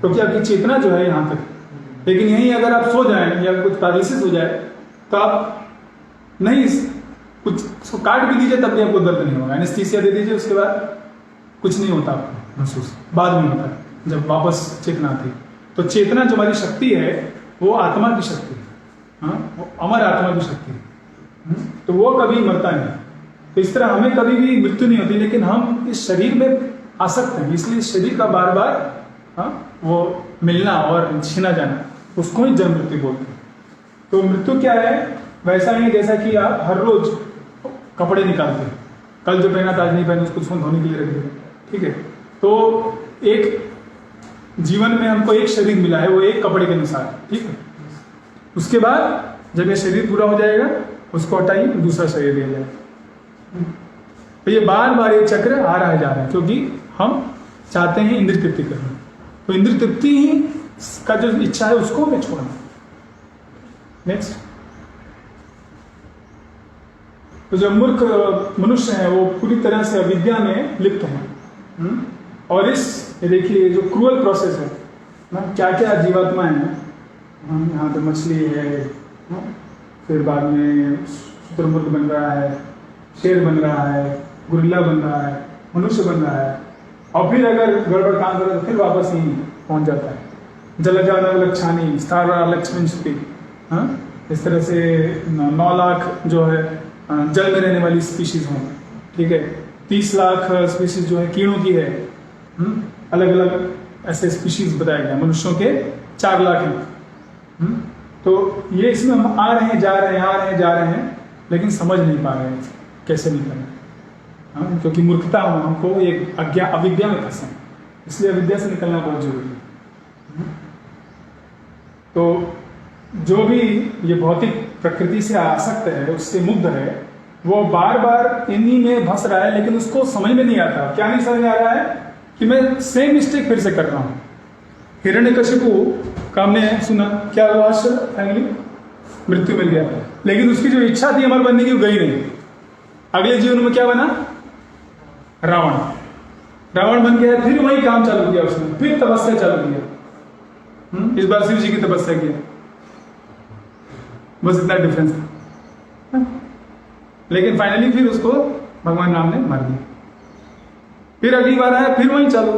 क्योंकि आपकी चेतना जो है यहाँ तक। लेकिन यहीं अगर आप सो जाएं या कुछ पैरालिसिस हो जाए तो आप नहीं, कुछ उसको काट भी दीजिए तब भी आपको दर्द नहीं होगा, एनेस्थीसिया दे दीजिए, उसके बाद कुछ नहीं होता आपको महसूस, बाद में होता है जब वापस चेतना आती है। तो चेतना जो हमारी शक्ति है वो आत्मा की शक्ति है, हाँ, वो अमर आत्मा की शक्ति है। तो वो कभी मरता नहीं। तो इस तरह हमें कभी भी मृत्यु नहीं होती, लेकिन हम इस शरीर में आसक्त हैं, इसलिए शरीर का बार बार, हाँ, वो मिलना और छीना जाना, उसको ही जन्म मृत्यु बोलते हैं। तो मृत्यु क्या है? वैसा ही जैसा कि आप हर रोज कपड़े निकालते हैं, कल जो पहना था आज नहीं पहना, उसको धोने के लिए रख दिया, ठीक है। तो एक जीवन में हमको एक शरीर मिला है, वो एक कपड़े के अनुसार, ठीक है। उसके बाद जब ये शरीर पूरा हो जाएगा, उसको हटाइए, दूसरा शरीर दिया जाएगा। तो ये बार बार ये चक्र आ रहा है जा रहा है, क्योंकि हम चाहते हैं इंद्रिय तृप्ति करना। तो इंद्रिय तृप्ति ही का जो इच्छा है उसको हमें छोड़ना। नेक्स्ट, तो जो मूर्ख मनुष्य है वो पूरी तरह से अविद्या में लिप्त है। और इस ये देखिए जो क्रूअल प्रोसेस है ना, क्या क्या जीवात्माएं हैं, यहाँ पे मछली है, फिर बाद में शुतुरमुर्ग बन रहा है, शेर बन रहा है, गुरिल्ला बन रहा है, मनुष्य बन रहा है, और फिर अगर गड़बड़ काम करे तो फिर वापस ही पहुंच जाता है। जलजानव लक्षानी स्थावरा लक्ष्मणस्पति, इस तरह से 9 लाख जो है जल में रहने वाली स्पीशीज हैं, ठीक है। 30 लाख स्पीशीज जो है कीड़ों की है, अलग अलग ऐसे स्पीशीज बताया गया। मनुष्यों के 4 लाख हैं। तो ये इसमें हम आ रहे हैं जा रहे हैं, आ रहे हैं जा रहे हैं, लेकिन समझ नहीं पा रहे हैं कैसे निकलना, हाँ, क्योंकि मूर्खता हमको एक अविद्या में फंसे, इसलिए अविद्या से निकलना बहुत जरूरी है। तो जो भी ये भौतिक प्रकृति से आसक्त है, उससे मुग्ध है, वो बार बार इन्हीं में फंस रहा है, लेकिन उसको समझ में नहीं आता। क्या नहीं समझ में आ रहा है कि मैं सेम मिस्टेक फिर से कर रहा हूं। हिरण्यकशिपु का हमने सुना, क्या हुआ? फाइनली मृत्यु मिल गया, लेकिन उसकी जो इच्छा थी अमर बनने की वो गई नहीं। अगले जीवन में क्या बना? रावण। रावण बन गया, फिर वही काम चालू किया उसने, फिर तपस्या चालू किया। इस बार शिव जी की तपस्या किया, बस इतना डिफरेंस था। लेकिन फाइनली फिर उसको भगवान राम ने मार दिया। फिर अगली बार आया, फिर वही चालू,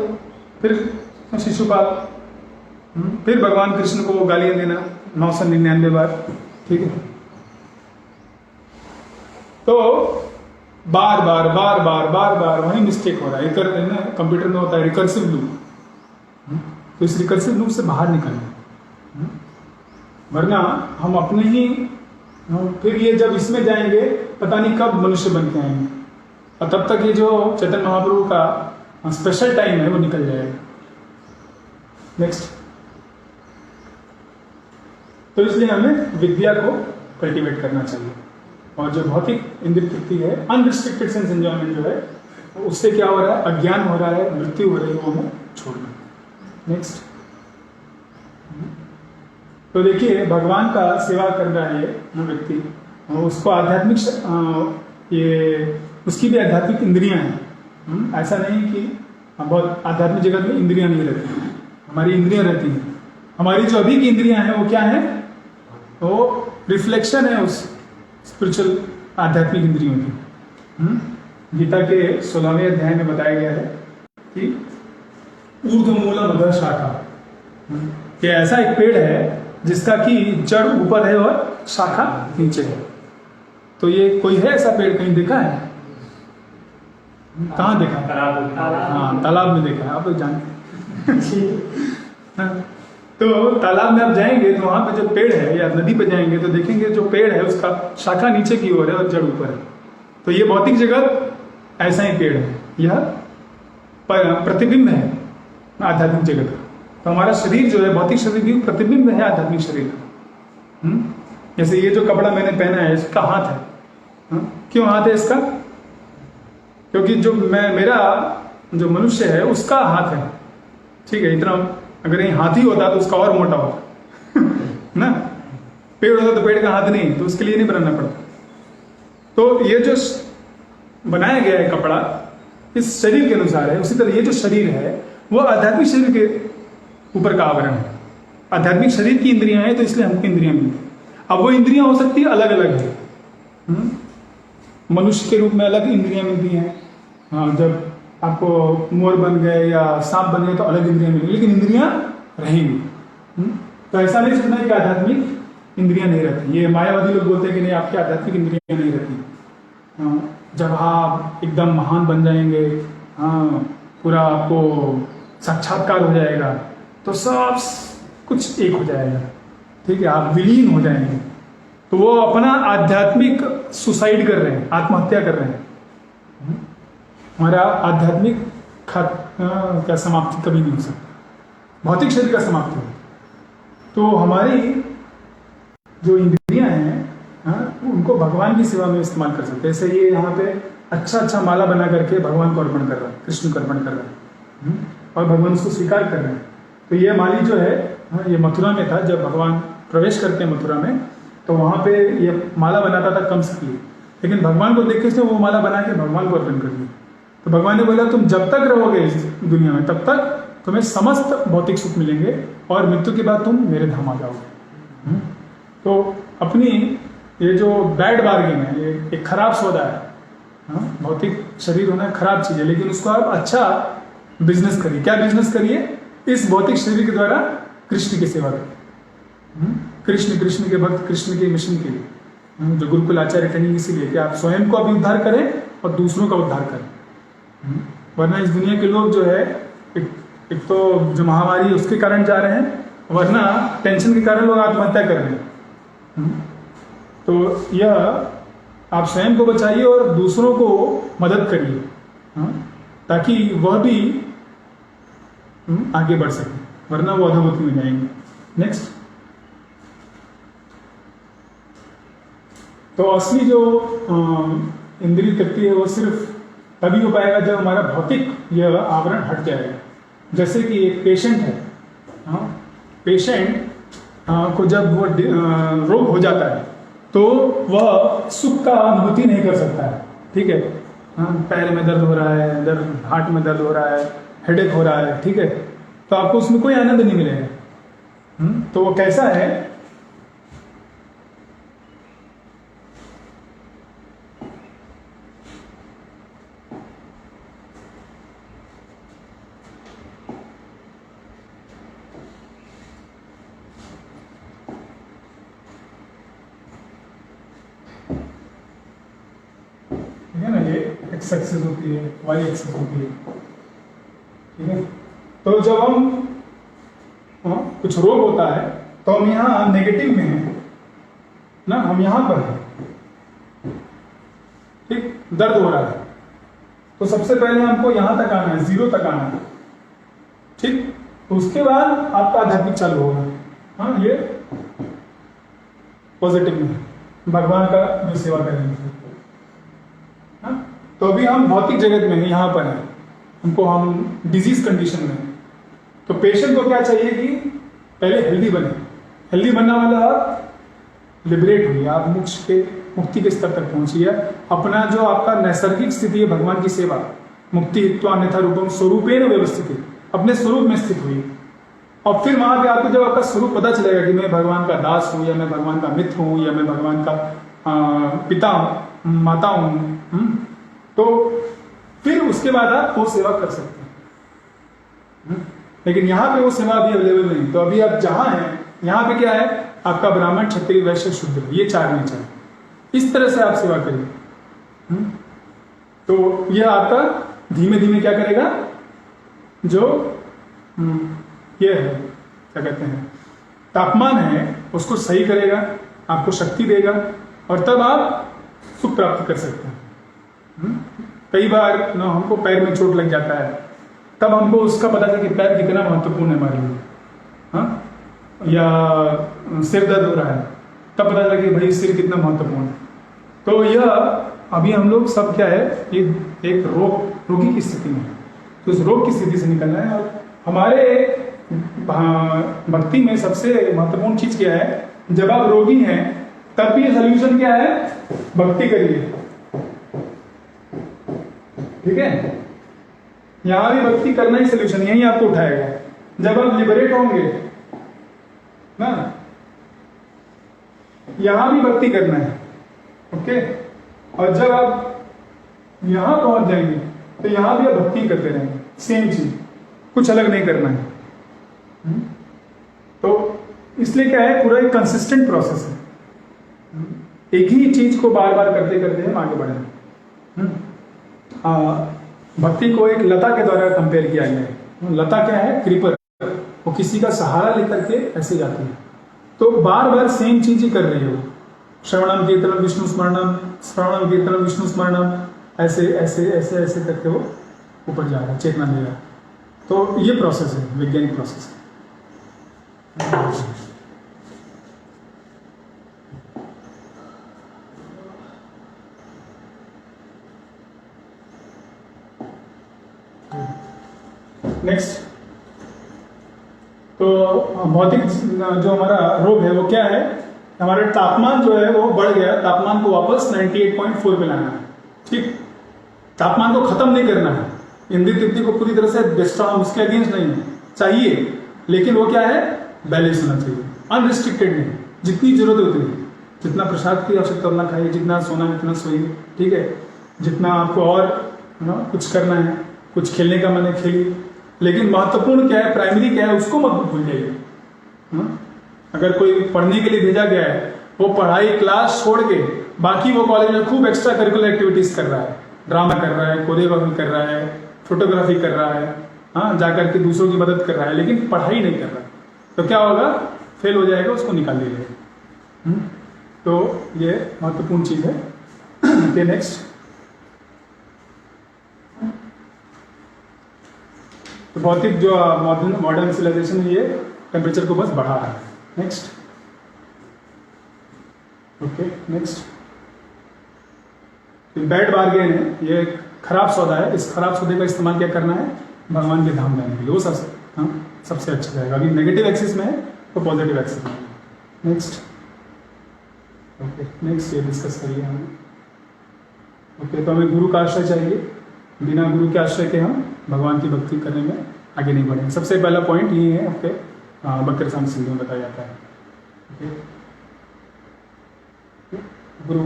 फिर शिशुपाल, फिर भगवान कृष्ण को गालियां देना 999 बार, ठीक है। तो बार बार बार बार बार बार वही मिस्टेक हो रहा है। कंप्यूटर में होता है रिकर्सिव लूप। तो इस रिकर्सिव लूप से बाहर निकलना, वरना हम अपने ही फिर ये जब इसमें जाएंगे पता नहीं कब मनुष्य बन के आएंगे, और तब तक ये जो चैतन्य महाप्रभु का स्पेशल टाइम है वो निकल जाएगा। नेक्स्ट, तो इसलिए हमें विद्या को कल्टीवेट करना चाहिए, और जो भौतिक इंद्रिय तृप्ति है, अनरिस्ट्रिक्टेड सेंस एंजॉयमेंट जो है, उससे क्या हो रहा है? अज्ञान हो रहा है, मृत्यु हो रही है, वो हमें छोड़ना। नेक्स्ट, तो देखिए भगवान का सेवा कर रहा है व्यक्ति, उसको आध्यात्मिक ये उसकी भी आध्यात्मिक इंद्रियां हैं। ऐसा नहीं कि बहुत आध्यात्मिक जगत में इंद्रियां नहीं रहती, हमारी इंद्रियां रहती हैं। हमारी जो अभी की इंद्रियां हैं वो क्या है? वो रिफ्लेक्शन है उस स्पिरिचुअल आध्यात्मिक इंद्रियों की। गीता के 16वें अध्याय में बताया गया है कि ऊर्ध्वमूलम अधः शाखा, कि ऐसा एक पेड़ है जिसका कि जड़ ऊपर है और शाखा नीचे है। तो ये कोई है ऐसा पेड़ कहीं देखा है? कहाँ देखा? हाँ, तालाब में देखा है, आप लोग जानते हैं। तो तालाब में आप जाएंगे तो वहां पे जो पेड़ है, या नदी पे जाएंगे तो देखेंगे जो पेड़ है उसका शाखा नीचे की ओर है और जड़ ऊपर है। तो ये भौतिक जगत ऐसा ही पेड़ है, यह प्रतिबिंब है आध्यात्मिक जगत का। तो हमारा शरीर जो है, भौतिक शरीर भी प्रतिबिंब है आध्यात्मिक शरीर का। जैसे ये जो कपड़ा मैंने पहना है इसका हाथ है। क्यों हाथ है इसका? क्योंकि जो मेरा जो मनुष्य है उसका हाथ है, ठीक है। इतना अगर ये हाथी होता तो उसका और मोटा होता ना, पेड़ होता तो पेड़ का हाथ नहीं, तो उसके लिए नहीं बनाना पड़ता। तो ये जो बनाया गया है कपड़ा इस शरीर के अनुसार है, उसी तरह ये जो शरीर है वो आध्यात्मिक शरीर के ऊपर का आवरण है। आध्यात्मिक शरीर की इंद्रियां हैं तो इसलिए हमको इंद्रियां मिलती है। अब वो इंद्रियां हो सकती है अलग अलग है। मनुष्य के रूप में अलग इंद्रियां मिलती हैं, हाँ, जब आपको मोर बन गए या सांप बन गए तो अलग इंद्रियां मिलेंगी, लेकिन इंद्रियां रहेंगी। तो ऐसा नहीं सोचना कि आध्यात्मिक इंद्रियां नहीं रहती। ये मायावादी लोग बोलते हैं कि नहीं, आपकी आध्यात्मिक इंद्रियां नहीं रहती। जब आप एकदम महान बन जाएंगे, हाँ, पूरा आपको साक्षात्कार हो जाएगा, तो सब कुछ एक हो जाएगा, ठीक है, आप विलीन हो जाएंगे। तो वो अपना आध्यात्मिक सुसाइड कर रहे हैं, आत्महत्या कर रहे हैं। हमारा आध्यात्मिक का समाप्ति कभी नहीं हो सकता, भौतिक शरीर का समाप्ति हो। तो हमारी जो इंद्रियां हैं, उनको भगवान की सेवा में इस्तेमाल कर सकते हैं। जैसे ये यहाँ पे अच्छा माला बना करके भगवान को अर्पण कर रहा है, कृष्ण को अर्पण कर रहा है, और भगवान उसको स्वीकार कर रहे हैं। तो ये माली जो है, ये मथुरा में था। जब भगवान प्रवेश करते हैं मथुरा में, तो वहाँ पे ये माला बनाता था कंस के लिए, लेकिन भगवान को देख के वो माला बना के भगवान को अर्पण कर दिया। तो भगवान ने बोला, तुम जब तक रहोगे इस दुनिया में तब तक तुम्हें समस्त भौतिक सुख मिलेंगे, और मृत्यु के बाद तुम मेरे धाम आ जाओगे। तो अपनी ये जो बैड बार्गेन है, ये एक खराब सौदा है। भौतिक शरीर होना खराब चीज है, लेकिन उसको आप अच्छा बिजनेस करिए। क्या बिजनेस करिए? इस भौतिक शरीर के द्वारा कृष्ण की सेवा करिए। कृष्ण के भक्त, कृष्ण के मिशन के लिए जो गुरुकुल आचार्य ट्रेनिंग इसीलिए कि आप स्वयं को अभी उद्धार करें और दूसरों का उद्धार करें। वरना इस दुनिया के लोग जो है, एक तो जो महामारी है उसके कारण जा रहे हैं, वरना टेंशन के कारण लोग आत्महत्या कर रहे हैं। तो यह आप स्वयं को बचाइए और दूसरों को मदद करिए, ताकि वह भी आगे बढ़ सके, वरना वो अधोगति में जाएंगे। नेक्स्ट। तो असली जो इंद्रिय तृप्ति है वो सिर्फ तभी हो पाएगा जब हमारा भौतिक यह आवरण हट जाएगा। जैसे कि एक पेशेंट है, पेशेंट को जब वो रोग हो जाता है तो वह सुख का अनुभूति नहीं कर सकता है, ठीक है। पैर में दर्द हो रहा है, हार्ट में दर्द हो रहा है, हेडेक हो रहा है, ठीक है, तो आपको उसमें कोई आनंद नहीं मिलेगा। तो वो कैसा है? है ना, ये एक्स एक्सिस होती है, वाई एक्सिस होती है, ठीक है। तो जब हम कुछ रोग होता है तो हम यहाँ नेगेटिव में हैं ना, हम यहाँ पर हैं, ठीक। दर्द हो रहा है तो सबसे पहले हमको यहाँ तक आना है, 0 तक आना है, ठीक। तो उसके बाद आपका आध्यात्मिक चालू होगा। ये पॉजिटिव में भगवान का जो सेवा करेंगे। तो अभी हम भौतिक जगत में यहाँ पर हैं, हमको हम डिजीज कंडीशन में। तो पेशेंट को क्या चाहिए कि पहले हेल्दी बने। हेल्दी बनना वाला आप लिबरेट हुई, आप मुक्ति के स्तर तक पहुंचिए। अपना जो आपका नैसर्गिक स्थिति है भगवान की सेवा, मुक्ति हित्वा अन्यथा रूपम स्वरूपेण व्यवस्थित, अपने स्वरूप में स्थित हुई। और फिर वहां पे आपको जब आपका स्वरूप पता चलेगा कि मैं भगवान का दास हूं, या मैं भगवान का मित्र हूं, या मैं भगवान का पिता माता हूं, तो फिर उसके बाद आप वो सेवा कर सकते हैं। लेकिन यहाँ पे वो सेवा अभी अवेलेबल नहीं। तो अभी आप जहां हैं, यहाँ पे क्या है? आपका ब्राह्मण, क्षत्रिय, वैश्य, शूद्र, ये 4 नेचर। इस तरह से आप सेवा करिए। तो यह आपका धीमे धीमे क्या करेगा, जो ये है क्या कहते हैं तापमान है, उसको सही करेगा, आपको शक्ति देगा, और तब आप सुख प्राप्त कर सकते हैं। कई बार ना हमको पैर में चोट लग जाता है, तब हमको उसका पता चला कि पैर कितना महत्वपूर्ण है हमारे लिए। या सिर दर्द हो रहा है, तब पता चला कि भाई सिर कितना महत्वपूर्ण है। तो यह अभी हम लोग सब क्या है, ये एक रोगी की स्थिति में, तो उस रोग की स्थिति से निकलना है। और हमारे भक्ति में सबसे महत्वपूर्ण चीज क्या है? जब आप रोगी हैं तब भी सोल्यूशन क्या है? भक्ति करिए, ठीक है। यहां भी भक्ति करना ही सोल्यूशन, यही आपको उठाएगा। जब आप लिबरेट होंगे ना, यहां भी भक्ति करना है, ओके। और जब आप यहां पहुंच जाएंगे तो यहाँ भी आप भक्ति करते रहेंगे, सेम चीज, कुछ अलग नहीं करना है। तो इसलिए क्या है, पूरा एक कंसिस्टेंट प्रोसेस है। एक ही चीज को बार बार करते करते हम आगे बढ़े। भक्ति को एक लता के द्वारा कंपेयर किया गया है। लता क्या है, क्रीपर, वो किसी का सहारा लेकर के ऐसे जाती है। तो बार बार सेम चीज ही कर रही हो, श्रवणम कीर्तनम विष्णु स्मरणम, श्रवणम कीर्तनम विष्णु स्मरणम, ऐसे ऐसे ऐसे ऐसे करके वो ऊपर जा रहा है, चेतना दे रहा है। तो ये प्रोसेस है, वैज्ञानिक प्रोसेस है। नेक्स्ट, तो भौतिक जो हमारा रोग है वो क्या है, हमारा तापमान जो है वो बढ़ गया, तापमान को वापस 98.4 पे लाना है। ठीक, तापमान को खत्म नहीं करना है, इंद्रिय तृप्ति को पूरी तरह से डिस्ट्रॉय, उसके अगेंस्ट नहीं है, चाहिए, लेकिन वो क्या है, बैलेंस होना चाहिए, अनरिस्ट्रिक्टेड नहीं, जितनी जरूरत है उतनी, जितना प्रसाद की आवश्यकता उतना खाइए, जितना सोना उतना सोइए, ठीक है, जितना आपको और कुछ करना है, कुछ खेलने का मन है खेलिए, लेकिन महत्वपूर्ण क्या है, प्राइमरी क्या है, उसको मत भूल जाइए। अगर कोई पढ़ने के लिए भेजा गया है, वो पढ़ाई क्लास छोड़ के बाकी वो कॉलेज में खूब एक्स्ट्रा करिकुलर एक्टिविटीज कर रहा है, ड्रामा कर रहा है, कोरियोग्राफी कर रहा है, फोटोग्राफी कर रहा है, हाँ, जाकर के दूसरों की मदद कर रहा है, लेकिन पढ़ाई नहीं कर रहा है, तो क्या होगा, फेल हो जाएगा, उसको निकाल दीजिएगा। तो ये महत्वपूर्ण चीज है। नेक्स्ट, तो भौतिक जो मॉडर्न सिविलाइजेशन है, ये टेम्परेचर को बस बढ़ा रहा है। Next, okay, next, bad bargain है, ये खराब सौदा है, इस खराब सौदे का इस्तेमाल क्या करना है, भगवान के धाम जाने के लिए, वो सबसे अच्छा रहेगा। अभी नेगेटिव एक्सिस में है तो पॉजिटिव एक्सिस में। नेक्स्ट, ओके, नेक्स्ट ये डिस्कस करिए हमें। ओके, तो हमें गुरु का आश्रय चाहिए, बिना गुरु के आश्रय के हम भगवान की भक्ति करने में आगे नहीं बढ़ेंगे। सबसे पहला पॉइंट ये है, ओके, बकर साम सिंधु में बताया जाता है। Okay, Guru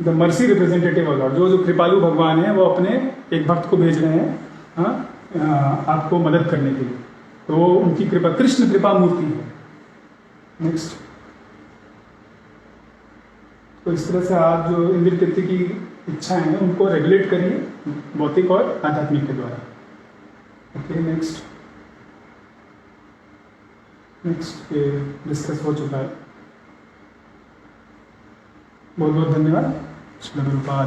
the mercy representative of Lord, जो कृपालु भगवान है, वो अपने एक भक्त को भेज रहे हैं आपको मदद करने के लिए, तो उनकी कृपा, कृष्ण कृपा मूर्ति है। नेक्स्ट, तो इस तरह से आप जो इंद्रिय तृप्ति की इच्छाएं हैं उनको रेगुलेट करिए, भौतिक और आध्यात्मिक के द्वारा। ओके, नेक्स्ट, ये डिस्कस हो चुका है। बहुत बहुत धन्यवाद। श्री गुरुपाद।